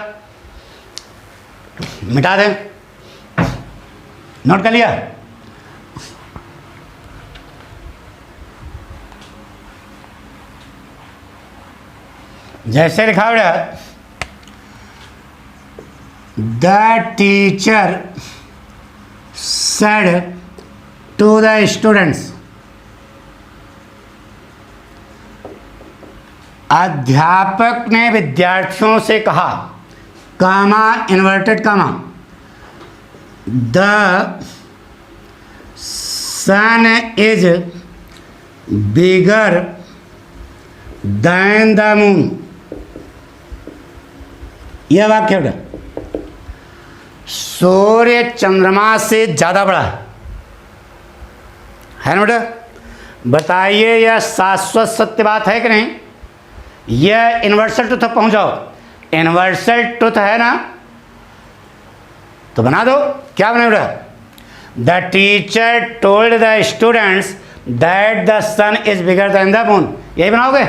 मिटा दें, नोट कर लिया। जैसे लिखा हुआ है, the teacher said to the students, अध्यापक ने विद्यार्थियों से कहा, comma inverted comma, the sun is bigger than the moon. यह वाक्य है, सूर्य चंद्रमा से ज़्यादा बड़ा है ना बेटा। बताइए यह शाश्वत सत्य बात है कि नहीं, यह यूनिवर्सल ट्रुथ तक पहुंच जाओ, यूनिवर्सल ट्रुथ है ना, तो बना दो, क्या बना बेटा, the teacher told the students that the sun is bigger than the moon. यही बनाओगे,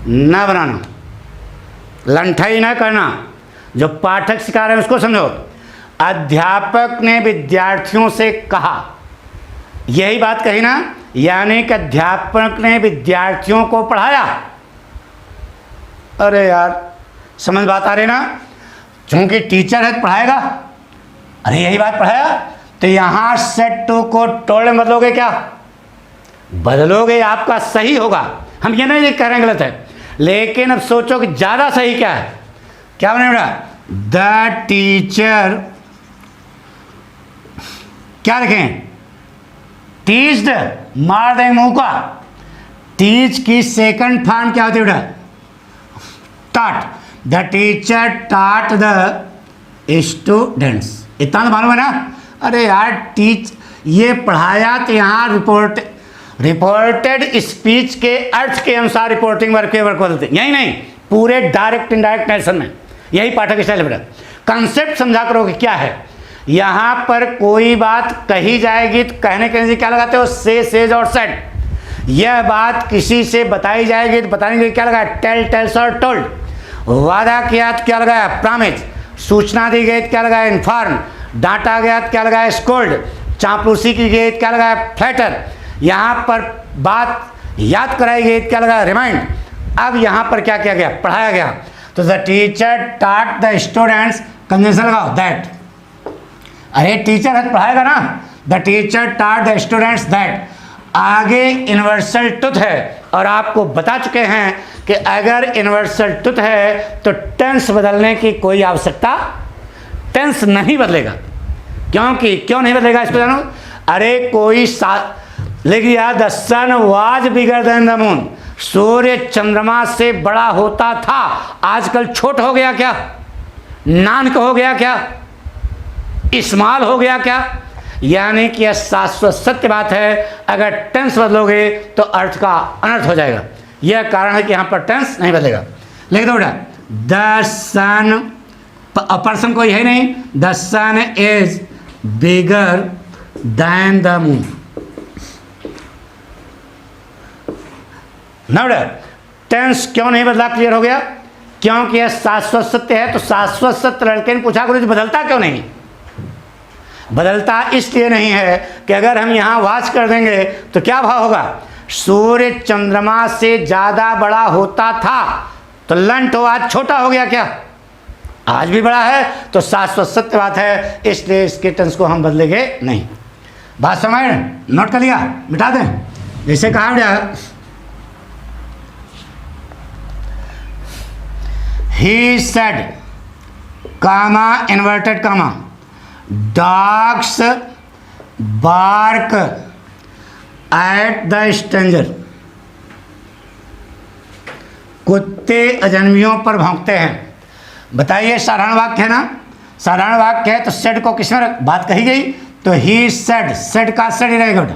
ना बनाना, लंठाई ना करना, जो पाठक सिखा रहे हैं उसको समझो। अध्यापक ने विद्यार्थियों से कहा, यही बात कही ना, यानी कि अध्यापक ने विद्यार्थियों को पढ़ाया। अरे यार समझ बात आ रही ना, चूंकि टीचर है तो पढ़ाएगा, अरे यही बात पढ़ाया, तो यहाँ सेट टू को टोल्ड में बदलोगे, क्या बदलोगे, आपका सही होगा। हम ये नहीं कह रहे हैं गलत है, लेकिन अब सोचो कि ज़्यादा सही क्या है, क्या बनेगा, द टीचर, क्या लिखें, टीच्ड, मार देंगे मुंह का, टीच की सेकंड फॉर्म क्या होती है बेटा, टाट, द टीचर टाट द स्टूडेंट्स। इतना तो मालूम है ना। अरे यार टीच, ये पढ़ाया, तो यहाँ रिपोर्टेड स्पीच के अर्थ के अनुसार रिपोर्टिंग वर्क के वर्क बदलते, यही नहीं, पूरे डायरेक्ट इनडायरेक्ट नरेशन में यही पाठक स्टाइल है बेटा। कंसेप्ट समझा करो कि क्या है, यहाँ पर कोई बात कही जाएगी तो कहने के लिए क्या लगाते हो, से, सेज और सेड। यह बात किसी से बताई जाएगी तो बताने के लिए क्या लगाया, टेल, टेल्स और टोल्ड। वादा किया तो क्या लगाया, प्रॉमिस। सूचना दी गई तो क्या लगाया, इन्फॉर्म। डांटा गया तो क्या लगाया, स्कोल्ड। चापलूसी की गई तो क्या लगाया, फ्लैटर। यहाँ पर बात याद कराई गई तो क्या लगाया, रिमाइंड। अब यहाँ पर क्या किया गया, पढ़ाया गया, तो द टीचर टाट द स्टूडेंट्स, कंजंक्शन लगाओ, दैट। अरे टीचर है तो पढ़ाएगा ना, द टीचर टाट द स्टूडेंट्स दैट। आगे इन्वर्सल ट्रुथ है, और आपको बता चुके हैं कि अगर इन्वर्सल ट्रुथ है तो टेंस बदलने की कोई आवश्यकता, टेंस नहीं बदलेगा। क्यों नहीं बदलेगा इसको जानो। अरे कोई लिखिए the sun was bigger than the moon, सूर्य चंद्रमा से बड़ा होता था, आजकल छोट हो गया क्या, नानक हो गया क्या, इस्माल हो गया क्या। यानी कि यह शाश्वत सत्य बात है, अगर टेंस बदलोगे तो अर्थ का अनर्थ हो जाएगा। यह कारण है कि यहाँ पर टेंस नहीं बदलेगा। लिख दो बेटा, द सन, पर्सन कोई है नहीं, the sun is bigger than the moon. ना बेटा, टेंस क्यों नहीं बदला, क्लियर हो गया। क्योंकि यह शाश्वत सत्य है। तो शाश्वत सत्य लड़के ने पूछा गुरुजी बदलता क्यों नहीं। बदलता इसलिए नहीं है कि अगर हम यहाँ वाच कर देंगे तो क्या भाव होगा, सूर्य चंद्रमा से ज़्यादा बड़ा होता था, तो लंट हो आज छोटा हो गया क्या, आज भी बड़ा है। तो शाश्वत सत्य बात है, इसलिए इसके टेंस को हम बदलेंगे नहीं। बात समझ नोट कर लिया, मिटा दें। जैसे कहा गया, he said comma inverted comma dogs bark at the stranger, कुत्ते अजनबियों पर भौंकते हैं। बताइए साधारण वाक्य है ना, साधारण वाक्य है तो सेड को किसमें बात कही गई, तो ही सेड, सेड का सेड ही रहेगा बेटा।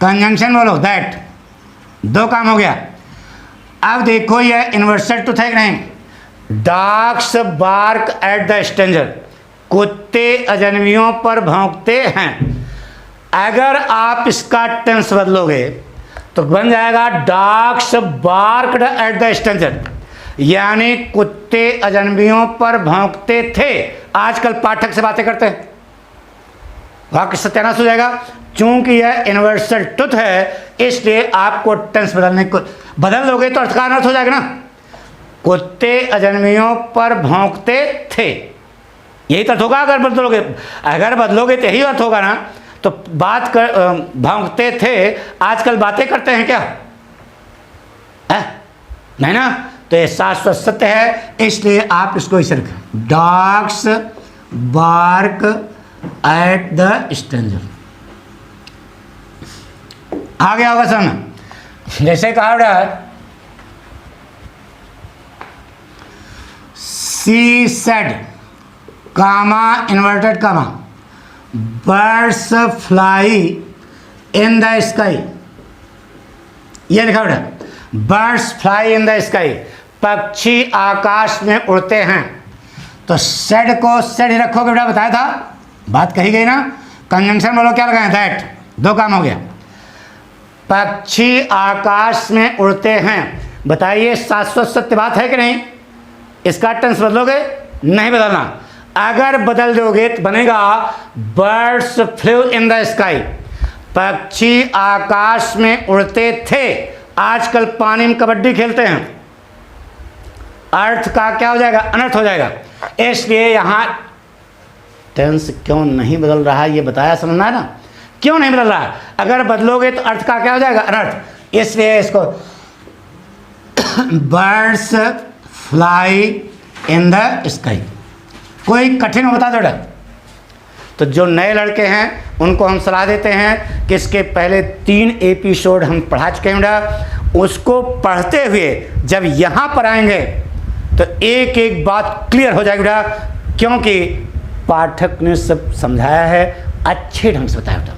कंजंक्शन बोलो दैट, दो काम हो गया। अब देखो यह इन्वर्सल ट्रुथ है कि नहीं, dogs bark at the stranger, कुत्ते अजनबियों पर भौंकते हैं। अगर आप इसका टेंस बदलोगे तो बन जाएगा डॉग्स बार्क्ड एट द स्ट्रेंजर, यानी कुत्ते अजनबियों पर भौंकते थे, आजकल पाठक से बातें करते हैं। वाक्य सत्यानाश हो जाएगा। चूंकि यह इन्वर्सल ट्रुथ है इसलिए आपको टेंस बदलने को, बदल दोगे तो अर्थ का अनर्थ हो जाएगा ना। कुत्ते अजनबियों पर भौंकते थे, यही अर्थ होगा। अगर बदलोगे तो यही अर्थ होगा ना। तो बात कर, भौंकते थे, आजकल बातें करते हैं क्या है? नहीं ना। तो ये शाश्वत सत्य है, इसलिए आप इसको इसे रखें, dogs bark at the stranger. आ गया होगा समझ। जैसे कहा रहा, she said comma inverted comma birds fly in the sky, ये लिखा बेटा, birds fly in the sky, पक्षी आकाश में उड़ते हैं। तो सेड को सेड ही रखोगे बेटा, बताया था, बात कही गई ना। कंजंक्शन बोलो क्या लगाए, दैट, दो काम हो गया। पक्षी आकाश में उड़ते हैं, बताइए शाश्वत सत्य बात है कि नहीं। इसका टेंस बदलोगे, नहीं बदलना। अगर बदल दोगे तो बनेगा बर्ड्स फ्लेव इन द स्काई, पक्षी आकाश में उड़ते थे, आजकल पानी में कबड्डी खेलते हैं। अर्थ का क्या हो जाएगा, अनर्थ हो जाएगा। इसलिए यहाँ टेंस क्यों नहीं बदल रहा है ये बताया, समझना है ना, क्यों नहीं बदल रहा है। अगर बदलोगे तो अर्थ का क्या हो जाएगा, अनर्थ। इसलिए इसको birds fly in the sky. कोई कठिन हो बता दो बेटा। तो जो नए लड़के हैं उनको हम सलाह देते हैं कि इसके पहले 3 एपिसोड हम पढ़ा चुके हैं बेटा, उसको पढ़ते हुए जब यहाँ पर आएंगे तो एक एक बात क्लियर हो जाएगी बेटा, क्योंकि पाठक ने सब समझाया है, अच्छे ढंग से बताया बेटा।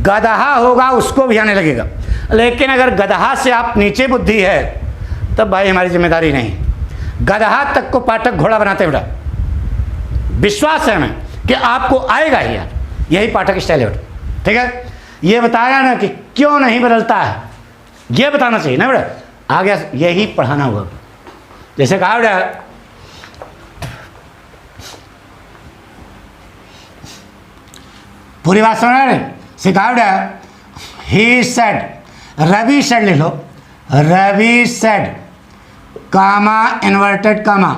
गदहा होगा उसको भी आने लगेगा, लेकिन अगर गदहा से आप नीचे बुद्धि है तब भाई हमारी जिम्मेदारी नहीं। गदहा तक को पाठक घोड़ा बनाते हैं बेटा, विश्वास है हमें कि आपको आएगा ही यार, यही पाठक स्टाइल है बेटा। ठीक है, ये बताया ना कि क्यों नहीं बदलता है, ये बताना चाहिए ना बेटा, आगे यही पढ़ाना होगा। जैसे कहा बेटा, पूरी बात सुन रहे हैं, सिखा बेटा, ही सेड, रवि सेड लिख लो, Ravi said comma inverted comma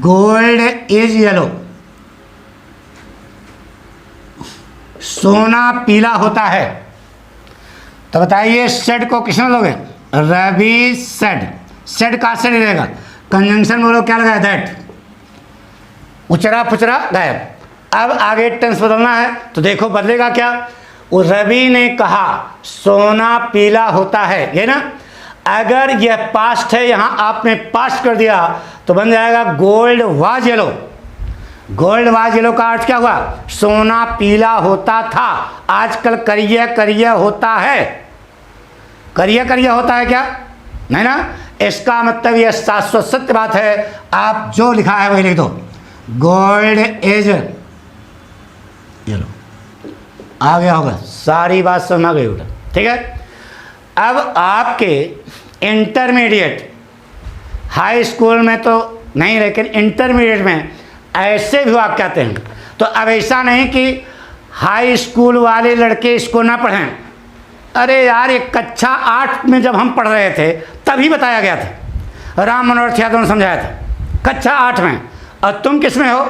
gold is yellow, सोना पीला होता है। तो बताइए सेड को किसमें लोगे? रवि सेड। सेड का सेड रहेगा, कंजंक्शन बोलो क्या लगाया? दैट। उचरा पुचरा गायब। अब आगे टेंस बदलना है तो देखो बदलेगा क्या। वो रवि ने कहा सोना पीला होता है, ये ना। अगर यह पास्ट है, यहां आपने पास्ट कर दिया तो बन जाएगा gold was yellow. Gold was yellow का अर्थ क्या हुआ? सोना पीला होता था। आजकल करिया करिया होता है। करिया करिया होता है क्या? नहीं ना। इसका मतलब यह शाश्वत सत्य बात है। आप जो लिखा है वही लिख दो। गोल्ड एज येलो आ गया होगा। सारी बात समझ आ गई बेटा, ठीक है। अब आपके इंटरमीडिएट, हाई स्कूल में तो नहीं लेकिन इंटरमीडिएट में ऐसे भी वाक्य आते हैं। तो अब ऐसा नहीं कि हाई स्कूल वाले लड़के इसको ना पढ़ें। अरे यार, एक कक्षा 8 में जब हम पढ़ रहे थे तभी बताया गया था, राम मनोहर यादव ने समझाया था कक्षा 8 में। और तुम किस में हो?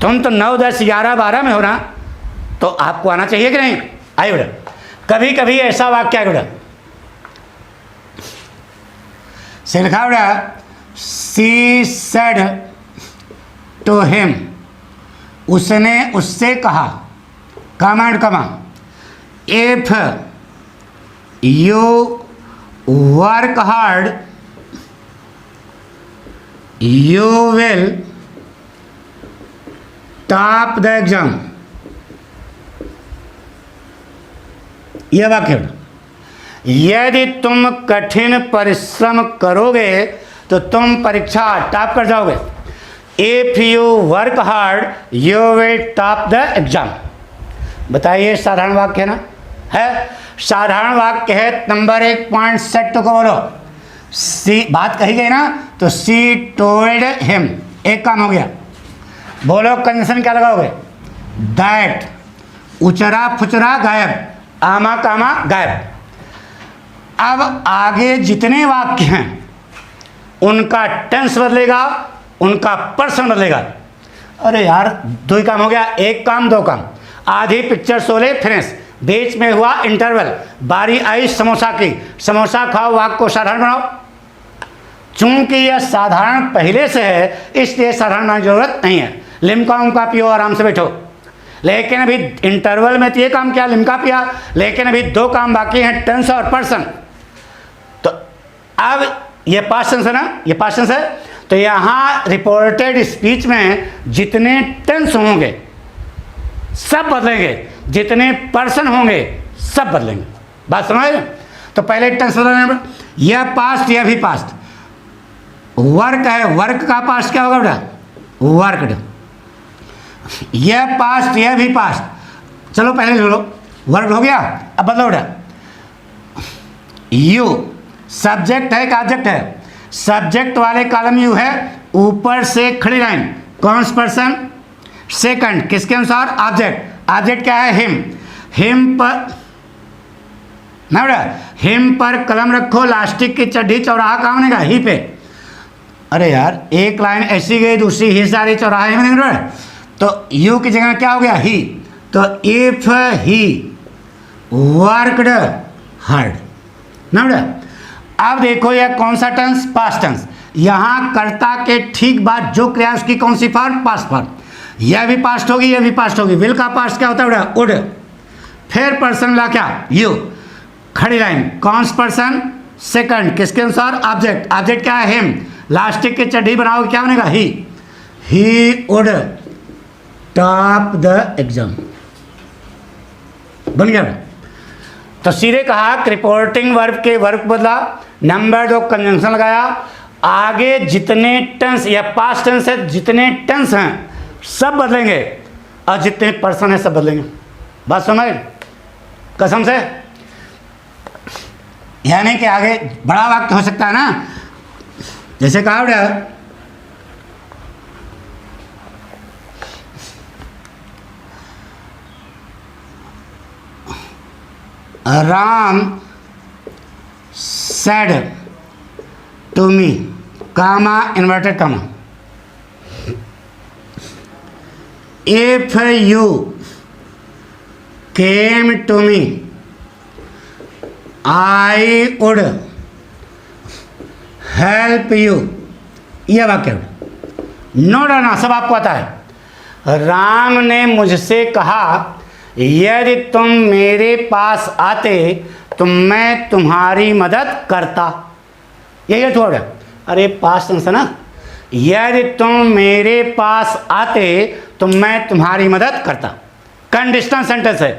तुम तो 9, 10, 11, 12 में हो ना। तो आपको आना चाहिए कि नहीं? आइए बेटा, कभी कभी ऐसा वाक्य है बेटा, से लिखा बेटा, सी सेड टू हिम, उसने उससे कहा, कमा एंड कमा, if you work hard you will top the exam. यह वाक्य, यदि तुम कठिन परिश्रम करोगे तो तुम परीक्षा टॉप कर जाओगे। If you work hard you will top the exam. बताइए, साधारण वाक्य है ना? है साधारण वाक्य है। नंबर 1 पॉइंट सेट को बोलो। सी बात कही गई ना, तो सी टोल्ड हिम, एक काम हो गया। बोलो कंजंक्शन क्या लगाओगे? दैट। उचरा फुचरा गायब, आमा कामा गायब। अब आगे जितने वाक्य हैं उनका टेंस बदलेगा, उनका पर्सन बदलेगा। अरे यार, 2 ही काम हो गया, 1 काम 2 काम। आधी पिक्चर सोले फिनिश, बीच में हुआ इंटरवल, बारी आई समोसा की, समोसा खाओ, वाक्य को साधारण बनाओ। चूंकि यह साधारण पहले से है इसलिए साधारण बनाने की जरूरत नहीं है। लिम्का उमका पियो, आराम से बैठो। लेकिन अभी इंटरवल में तो ये काम किया, लिम्का पिया, लेकिन अभी 2 काम बाकी हैं, टेंस और पर्सन। तो अब ये पास्ट टेंस है ना, ये पास्ट टेंस है। तो यहाँ रिपोर्टेड स्पीच में जितने टेंस होंगे सब बदलेंगे, जितने पर्सन होंगे सब बदलेंगे। बात समझ? तो पहले टेंस बदलना, यह पास्ट, यह भी पास्ट। वर्क है, वर्क का पास्ट क्या होगा बेटा? वर्कड। यह पास्ट, यह भी पास्ट। चलो पहले जोड़ो, वर्क हो गया। अब बदलो बेटा, यू सब्जेक्ट है कि ऑब्जेक्ट है? सब्जेक्ट वाले कॉलम यू है, ऊपर से खड़ी लाइन, कौन सा पर्सन? सेकंड, किसके अनुसार? ऑब्जेक्ट। ऑब्जेक्ट क्या है? हिम। हिम पर ना बेटा, हिम पर कलम रखो, लास्टिक की चड्ढी चौराहा कहाँ बनेगा? ही पे। अरे यार, एक लाइन ऐसी गई, दूसरी ही सारी चौराहे में नहीं। तो यू की जगह क्या हो गया? ही। तो इफ ही वर्कड हार्ड ना बेटा। अब देखो यह कौन सा टेंस? Past tense. यहाँ कर्ता के ठीक बाद जो क्रिया उसकी कौन सी फॉर्म? Past form. यह भी पास्ट होगी, यह भी पास्ट होगी। विल का पास्ट क्या होता है बेटा? वुड। फिर पर्सन ला क्या? यू। खड़ी लाइन, कौन सा पर्सन? सेकंड, किसके अनुसार? ऑब्जेक्ट। ऑब्जेक्ट क्या है? हिम। लास्टिक की चड्ढी बनाओगे क्या बनेगा? He would top the exam. बन गया। तो सीधे कहा कि रिपोर्टिंग वर्ब के वर्ब बदला, नंबर 2 कंजंक्शन लगाया। आगे जितने टेंस या पास्ट टेंस है, जितने टेंस हैं सब बदलेंगे और जितने पर्सन हैं सब बदलेंगे। बात समझ? कसम से। यानी कि आगे बड़ा वाक्य हो सकता है ना, जैसे कहा बेटा, Ram said to me, comma, inverted comma, if you came to me I would help you, यह वाक्य नो डरना, सब आपको आता है। राम ने मुझसे कहा यदि तुम मेरे पास आते तो मैं तुम्हारी मदद करता, यही वर्ड है। अरे पास्ट टेंस है ना, यदि तुम मेरे पास आते तो मैं तुम्हारी मदद करता। कंडीशनल सेंटेंस है,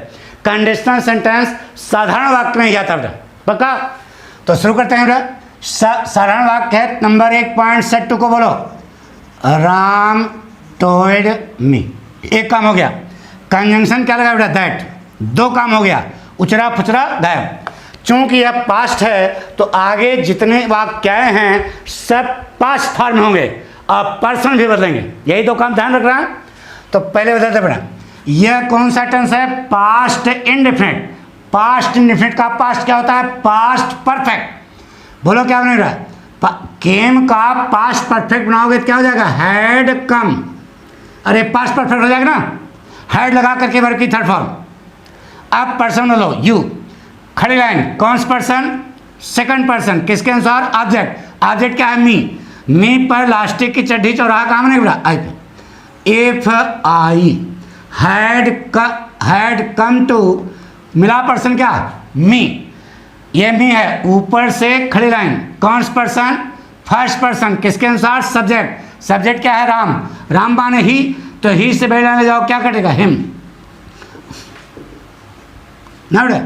कंडीशनल सेंटेंस साधारण वाक्य में ही आता है पक्का। तो शुरू करते हैं बेटा। साधारण वाक्य है नंबर 1 पॉइंट सेट टू को बोलो, राम टोल्ड मी, एक काम हो गया। कंजंक्शन क्या लगा बेटा, दैट, दो काम हो गया, उचरा फुचरा गायब। चूंकि यह पास्ट है तो आगे जितने वाक्य हैं सब पास्ट फॉर्म होंगे और पर्सन भी बदलेंगे, यही दो काम ध्यान रख रहा है। तो पहले बदलते बेटा, यह कौन सा टेंस है, पास्ट इंडेफिनिट। पास्ट इंडेफिनिट का पास्ट क्या होता है, पास्ट परफेक्ट। बोलो क्या बनेगा, केम का पास्ट परफेक्ट बनाओगे तो क्या हो जाएगा, हैड कम। अरे पास्ट परफेक्ट हो जाएगा ना, हैड लगा करके वर्ब की थर्ड फॉर्म। अब पर्सन बोलो, यू, खड़ी लाइन, कौन सा पर्सन, सेकंड पर्सन, किसके अनुसार, ऑब्जेक्ट। ऑब्जेक्ट क्या है, मी पर लास्टिक की चड्ढी चौराहा काम नहीं बड़ा, आई पे। If I had come to, मिला पर्सन क्या, मी, ये मी है, ऊपर से खड़ी लाइन, कौन सा पर्सन, फर्स्ट पर्सन, किसके अनुसार, सब्जेक्ट। सब्जेक्ट क्या है, राम, राम माने ही, तो ही से बैठ ले जाओ, क्या कटेगा, हिम ना बेटा।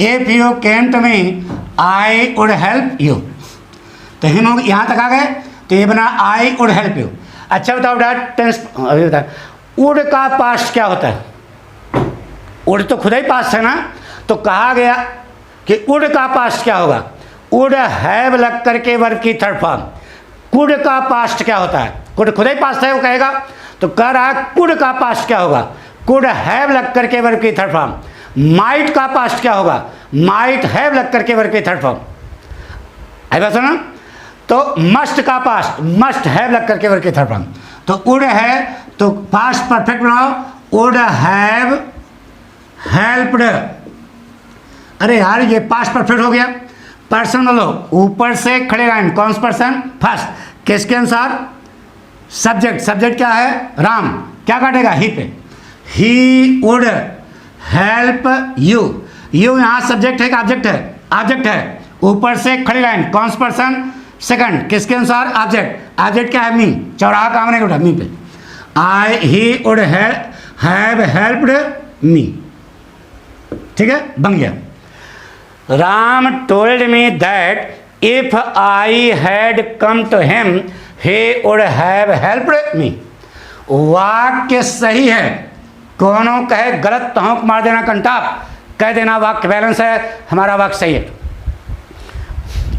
If you came to me I would help you, तो हिम हो यहाँ तक आ गए, तो ये बना आई वुड हेल्प यू। अच्छा बताओ बेटा, टेंस अभी बता, वुड का पास्ट क्या होता है, वुड तो खुद ही पास्ट है ना, तो कहा गया कि वुड का पास्ट क्या होगा, वुड हैव लग करके वर्ब की थर्ड फॉर्म। कुड का पास्ट क्या होता है, कुड खुद ही पास्ट है वो कहेगा, तो कह रहा है कुड का पास्ट क्या होगा, कुड हैव लग करके वर्ब की थर्ड फॉर्म। माइट का पास्ट क्या होगा, माइट हैव लग करके वर्ब की थर्ड फॉर्म। आई बात सुना, तो मस्ट का पास्ट, मस्ट हैव लग करके वर्ब की थर्ड फॉर्म। तो वुड है तो पास्ट परफेक्ट बनाओ, वुड हैव हेल्प्ड। अरे यार ये पास्ट परफेक्ट हो गया। पर्सन बोलो, ऊपर से खड़े लाइन, कौन सा पर्सन, फर्स्ट, किसके अनुसार, सब्जेक्ट। सब्जेक्ट क्या है, राम, क्या काटेगा, ही पे। He would help you, you यहाँ सब्जेक्ट है कि ऑब्जेक्ट है, ऑब्जेक्ट है। ऊपर से खड़ी लाइन, कौन सा पर्सन, सेकंड, किसके अनुसार, ऑब्जेक्ट। ऑब्जेक्ट क्या है, मी, चौराहा काम नहीं उठा, मी पे। I he would have helped me, ठीक है, बन गया। Ram told me that if I had come to him he would have helped me. वाक्य सही है, कौनों कहे गलत तो होंक मार देना कंटाप, कह देना वाक्य बैलेंस है, हमारा वाक्य सही है।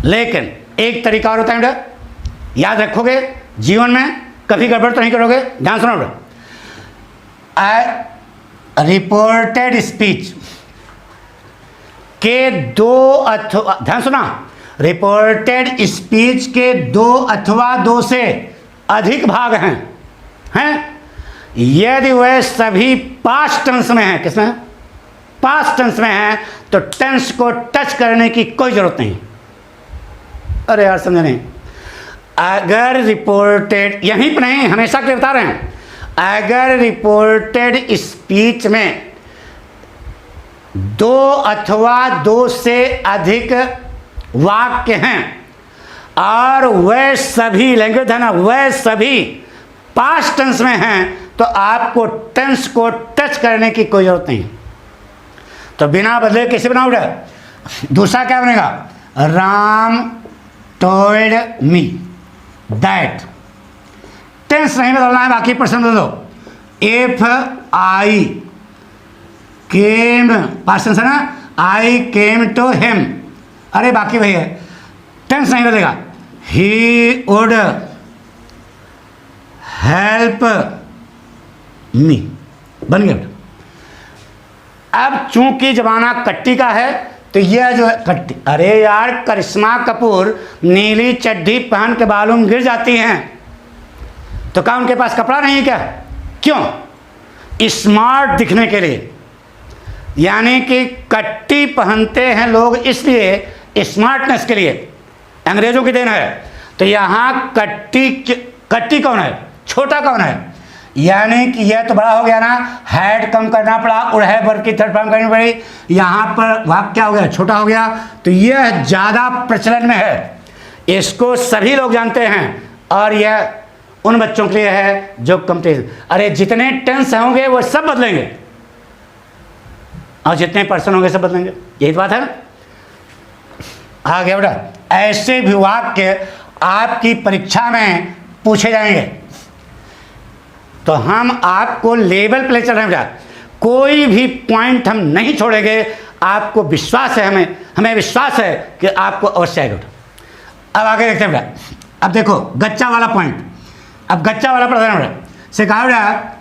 लेकिन एक तरीका और होता है बेटा, याद रखोगे जीवन में कभी गड़बड़ तो नहीं करोगे, ध्यान सुनो बेटा। रिपोर्टेड स्पीच के दो अथवा, ध्यान सुना, रिपोर्टेड स्पीच के दो अथवा दो से अधिक भाग हैं यदि वह सभी पास्ट टेंस में हैं, किसमें है, पास्ट टेंस में हैं, तो टेंस को टच करने की कोई जरूरत नहीं। अरे यार समझे नहीं, अगर रिपोर्टेड, यहीं पर नहीं हमेशा के लिए बता रहे हैं, अगर रिपोर्टेड स्पीच में दो अथवा दो से अधिक वाक्य हैं और वह सभी, लैंग्वेज है ना, वह सभी पास्ट टेंस में हैं, तो आपको टेंस को टच करने की कोई जरूरत नहीं। तो बिना बदले कैसे बनाओगे, दूसरा क्या बनेगा, Ram told me that, tense नहीं बदलना है, बाकी पर्सन बदल दो। If I came, past tense है ना, आई केम टू हिम, अरे बाकी वही है, टेंस नहीं बदलेगा। ही वुड हेल्प मी, बन गया। अब चूंकि जमाना कट्टी का है तो यह जो है कट्टी, अरे यार करिश्मा कपूर नीली चड्डी पहन के बालूम गिर जाती हैं, तो क्या उनके पास कपड़ा नहीं है क्या, क्यों, स्मार्ट दिखने के लिए। यानी कि कट्टी पहनते हैं लोग इसलिए स्मार्टनेस के लिए, अंग्रेजों की देन है। तो यहाँ कट्टी कौन है, छोटा कौन है, यानी कि यह तो बड़ा हो गया ना, हैड कम करना पड़ा और है वर्ग की थर्ड फॉर्म करनी पड़ी, यहाँ पर वाक्य क्या हो गया, छोटा हो गया। तो यह ज़्यादा प्रचलन में है, इसको सभी लोग जानते हैं और यह उन बच्चों के लिए है जो कंप्लीट, अरे जितने टेंस होंगे वो सब बदलेंगे और जितने पर्सन होंगे सब बदलेंगे, यही बात है ना। आ गया बेटा, ऐसे भी वाक्य आपकी परीक्षा में पूछे जाएंगे। तो हम आपको लेवल पे ले चल रहे हैं बेटा, कोई भी पॉइंट हम नहीं छोड़ेंगे, आपको विश्वास है, हमें विश्वास है कि आपको अवश्य आएगा बेटा। अब आगे देखते हैं बेटा, अब देखो गच्चा वाला पॉइंट, अब गच्चा वाला प्रश्न बेटा से कहा बेटा,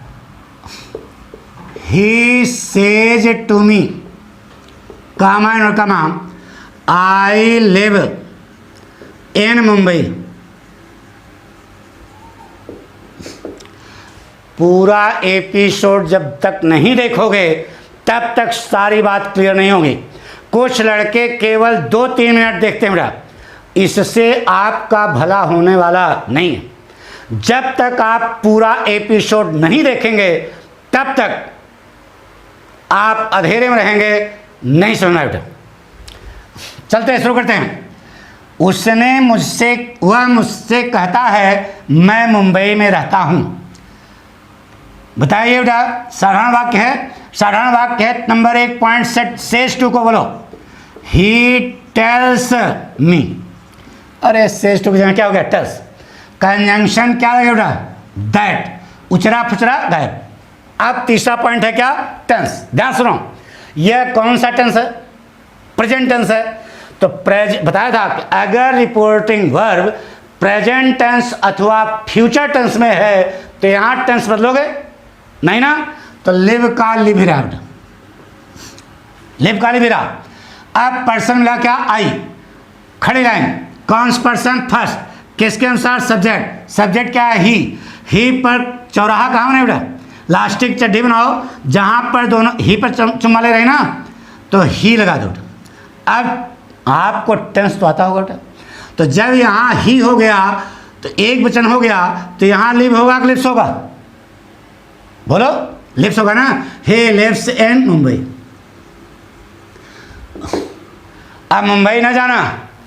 ही सेज टू मी कामा और कामा आई लिव इन मुंबई। पूरा एपिसोड जब तक नहीं देखोगे तब तक सारी बात क्लियर नहीं होगी। कुछ लड़के केवल 2-3 मिनट देखते हैं बेटा, इससे आपका भला होने वाला नहीं है। जब तक आप पूरा एपिसोड नहीं देखेंगे तब तक आप अंधेरे में रहेंगे, नहीं समझना बेटा। चलते शुरू करते हैं। वह मुझसे कहता है मैं मुंबई में रहता हूं। बताइए बेटा, साधारण वाक्य है, साधारण वाक्य है। नंबर 1 पॉइंट सेज टू को बोलो, ही टेल्स मी। अरे सेज टू की जगह क्या हो गया, टेल्स। कंजंक्शन क्या लगेगा बेटा, दैट, उचरा फुचरा गायब। अब तीसरा पॉइंट है क्या, टेंस। ध्यान सुनो, यह कौन सा टेंस है, प्रेजेंट टेंस है। तो बताया था कि अगर रिपोर्टिंग वर्ब प्रेजेंट टेंस अथवा फ्यूचर टेंस में है तो यहां टेंस बदलोगे नहीं ना, तो लिव का लिव ही रहा, लिव का लिव ही रहा। अब पर्सन मिला क्या, आई, खड़ी लाइन, कौन सा पर्सन, फर्स्ट, किसके अनुसार, सब्जेक्ट, सब्जेक्ट क्या है, ही पर चौराहा कहाँ बने बेटा, लास्टिक चड्डी बनाओ, जहां पर दोनों ही पर चुम्मा ले रहे ना, तो ही लगा दो। अब आपको टेंस तो आता होगा बेटा, तो जब यहाँ ही हो गया तो एक वचन हो गया, तो यहाँ लिव होगा कि लिव्स होगा, बोलो, लिव्स होगा ना। हे लिव्स इन मुंबई। अब मुंबई ना जाना,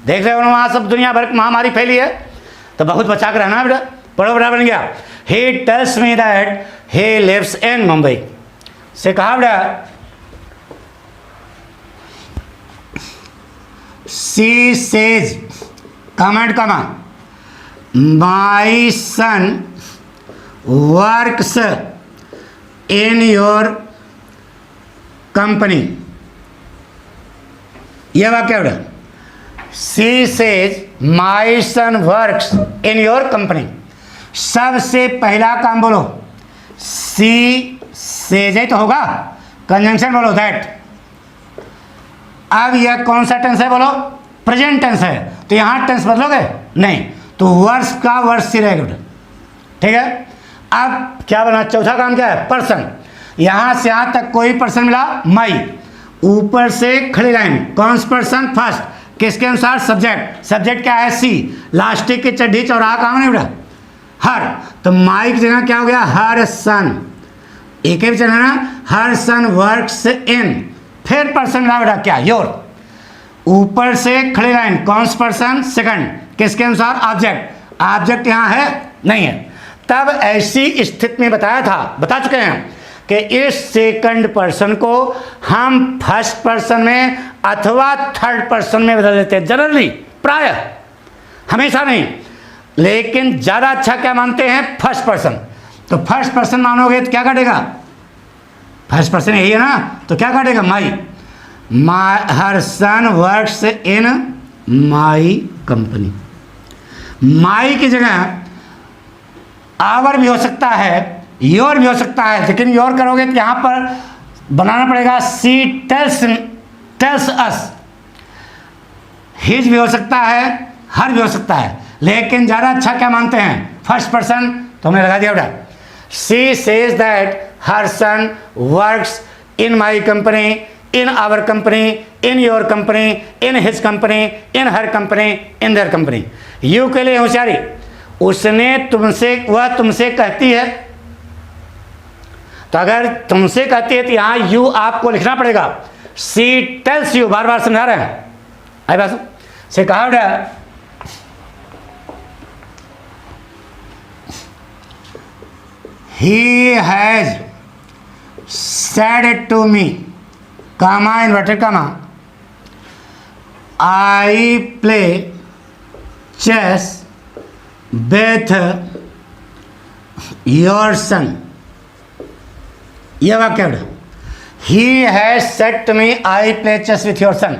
देख रहे हो वहाँ सब दुनिया भर की महामारी फैली है, तो बहुत बचा कर रहना बेटा, पढ़ो बेटा। बन गया, he tells me that he lives in Mumbai. से कहा बेटा, she says, comment comma, my son works in your company। यह वाक्य बेटा, she says my son works in your company। सबसे पहला काम बोलो, सी सेज तो होगा, कंजंक्शन बोलो दैट। अब यह कौन सा टेंस है बोलो, प्रेजेंट टेंस है, तो यहां टेंस बदलोगे नहीं, तो वर्ष का वर्ष ही रहेगा, ठीक है। अब क्या बना, चौथा काम क्या है, पर्सन। यहां से यहां तक कोई पर्सन मिला, माई, ऊपर से खड़ी लाइन, कौन सा पर्सन, फर्स्ट, किसके अनुसार, सब्जेक्ट, सब्जेक्ट क्या है, सी, लास्टिक की चड्डी चौराहा कहाँ नहीं बेटा, हर, तो माई की जगह क्या हो गया, हर सन, एक ही वचन है ना, हर सन वर्क्स इन, फिर पर्सन मिला बेटा क्या, योर, ऊपर से खड़ी लाइन, कौन सा पर्सन, सेकंड, किसके अनुसार, ऑब्जेक्ट, ऑब्जेक्ट यहाँ है नहीं है। तब ऐसी स्थिति में बता चुके हैं कि इस सेकंड पर्सन को हम फर्स्ट पर्सन में अथवा थर्ड पर्सन में बदल देते हैं, जनरली, प्रायः, हमेशा नहीं, लेकिन ज़्यादा अच्छा क्या मानते हैं, फर्स्ट पर्सन। तो फर्स्ट पर्सन मानोगे तो क्या काटेगा, फर्स्ट पर्सन यही है ना, तो क्या काटेगा, माई, हर son works in my company. माई की जगह आवर भी हो सकता है, योर भी हो सकता है, लेकिन योर करोगे तो यहाँ पर बनाना पड़ेगा सी टेल्स अस। हिज भी हो सकता है, हर भी हो सकता है, लेकिन ज़्यादा अच्छा क्या मानते हैं, फर्स्ट पर्सन, तो हमने लगा दिया बेटा। She says that her son works in my company, in our company, in your company, in his company, in her company, in their company. You के लिए होशियारी, उसने तुमसे, वह तुमसे कहती है, तो अगर तुमसे कहती है तो यहाँ यू आपको लिखना पड़ेगा। सी टेल्स यू, बार बार समझा रहे हैं, आई बात से कहा बेटा he has said to me, comma inverted comma, I play chess with your son। यह वाक्य है। He has said to me I play chess with your son।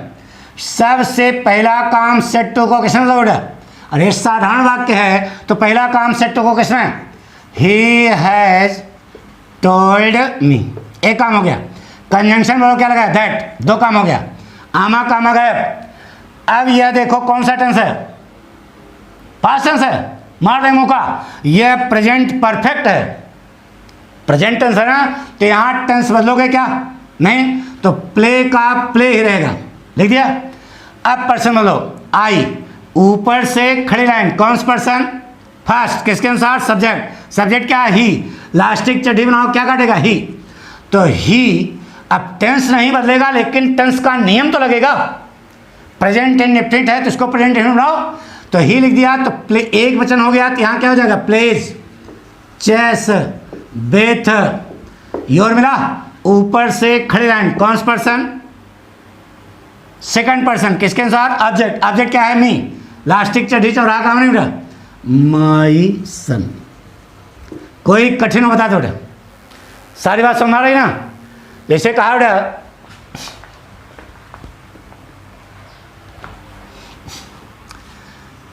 सबसे पहला काम सेट टू को किसने मतलब बेटा? अरे साधारण वाक्य है तो पहला काम सेट टू को किसने? He has told me, एक काम हो गया। कंजंक्शन बोलो क्या लगा? दैट, दो काम हो गया। आमा कामा गायब। अब यह देखो कौन सा टेंस है? पास्ट टेंस है, मार दे मौका। यह प्रेजेंट परफेक्ट है, प्रेजेंट टेंस है ना, तो यहाँ टेंस बदलोगे क्या? नहीं, तो प्ले का प्ले ही रहेगा, लिख दिया। अब पर्सन बदलो, आई, ऊपर से खड़ी लाइन, कौन सा पर्सन? फर्स्ट, किसके अनुसार? सब्जेक्ट, सब्जेक्ट क्या है? ही। लास्टिक चड्डी बनाओ, क्या काटेगा? ही। तो ही, अब टेंस नहीं बदलेगा लेकिन टेंस का नियम तो लगेगा। प्रेजेंट इंडेफिनिट है तो इसको प्रेजेंट इंडेफिनिट बनाओ, तो ही लिख दिया, तो प्ले एक वचन हो गया, तो यहाँ क्या हो जाएगा? प्लेज चेस विथ योर, मिला। ऊपर से खड़ी लाइन, कौन सा पर्सन? सेकंड पर्सन, किसके अनुसार? ऑब्जेक्ट, ऑब्जेक्ट क्या है? मी। लास्टिक चड्डी चौराहा काम नहीं बेटा, माई सन। कोई कठिन बता दो बेटा, सारी बात समझ रही ना? जैसे कहा बेटा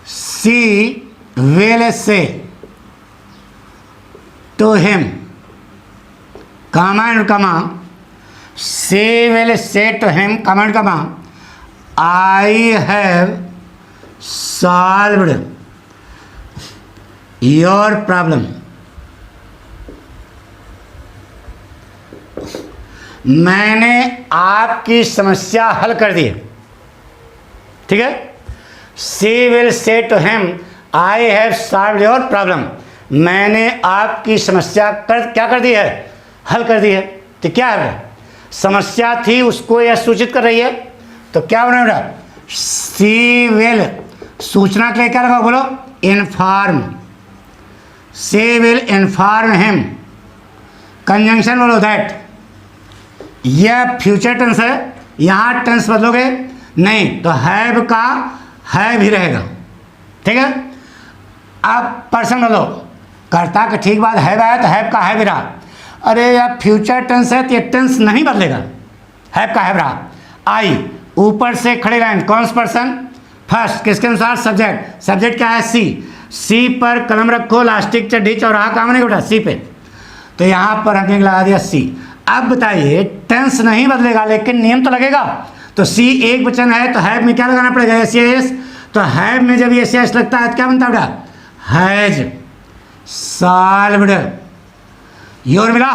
she will say to him, comma and comma, she will say to him, comma and comma, I have solved your problem. मैंने आपकी समस्या हल कर दी, ठीक है। She will say to him I have solved your problem. मैंने आपकी समस्या क्या कर दी है? हल कर दी है। तो क्या है? समस्या थी, उसको यह सूचित कर रही है, तो क्या बना बेटा? सी विल, सूचना के लिए क्या लगा बोलो? Inform. She will inform him, conjunction बोलो दैट। यह फ्यूचर टेंस है, यहाँ टेंस बदलोगे नहीं, तो हैव का हैव ही रहेगा, ठीक है। अब पर्सन बदलो, कर्ता का ठीक बात, हैव आया तो हैव का हैव रहा। अरे यार फ्यूचर टेंस है तो ये टेंस नहीं बदलेगा, हैव का हैव रहा। आई, ऊपर से खड़ी लाइन, कौन सा पर्सन? फर्स्ट, किसके अनुसार? सब्जेक्ट, सब्जेक्ट क्या है? सी। सी पर कलम रखो, लास्टिक चड्डी चौराहा काम नहीं उठा, सी पे, तो यहाँ पर हमने लगा दिया सी। अब बताइए टेंस नहीं बदलेगा लेकिन नियम तो लगेगा, तो सी एक वचन है तो हैव में क्या लगाना पड़ेगा? S S. तो हैव में जब एस एस लगता है तो क्या बनता है बेटा? हैज सॉल्व्ड योर, मिला।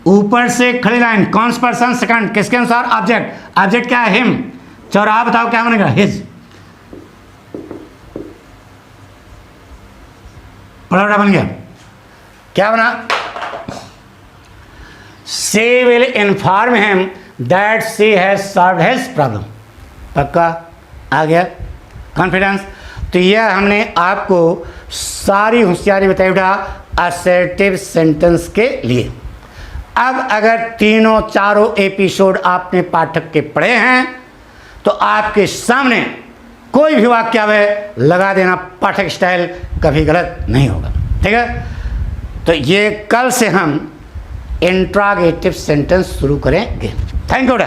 ऊपर से खड़ी लाइन, कौन सा पर्सन? सेकंड, किसके अनुसार? ऑब्जेक्ट, ऑब्जेक्ट क्या है? हिम। चौराहा बताओ क्या बनेगा? हिज। पलटा बन गया, क्या बना? She will inform him that she has solved his problem. पक्का आ गया कॉन्फिडेंस? तो यह हमने आपको सारी होशियारी बताई बेटा असर्टिव सेंटेंस के लिए। अब अगर तीनों चारों एपिसोड आपने पाठक के पढ़े हैं तो आपके सामने कोई भी वाक्य आवे लगा देना, पाठक स्टाइल कभी गलत नहीं होगा, ठीक है। तो ये कल से हम इंट्रागेटिव सेंटेंस शुरू करेंगे। थैंक यू बेटा।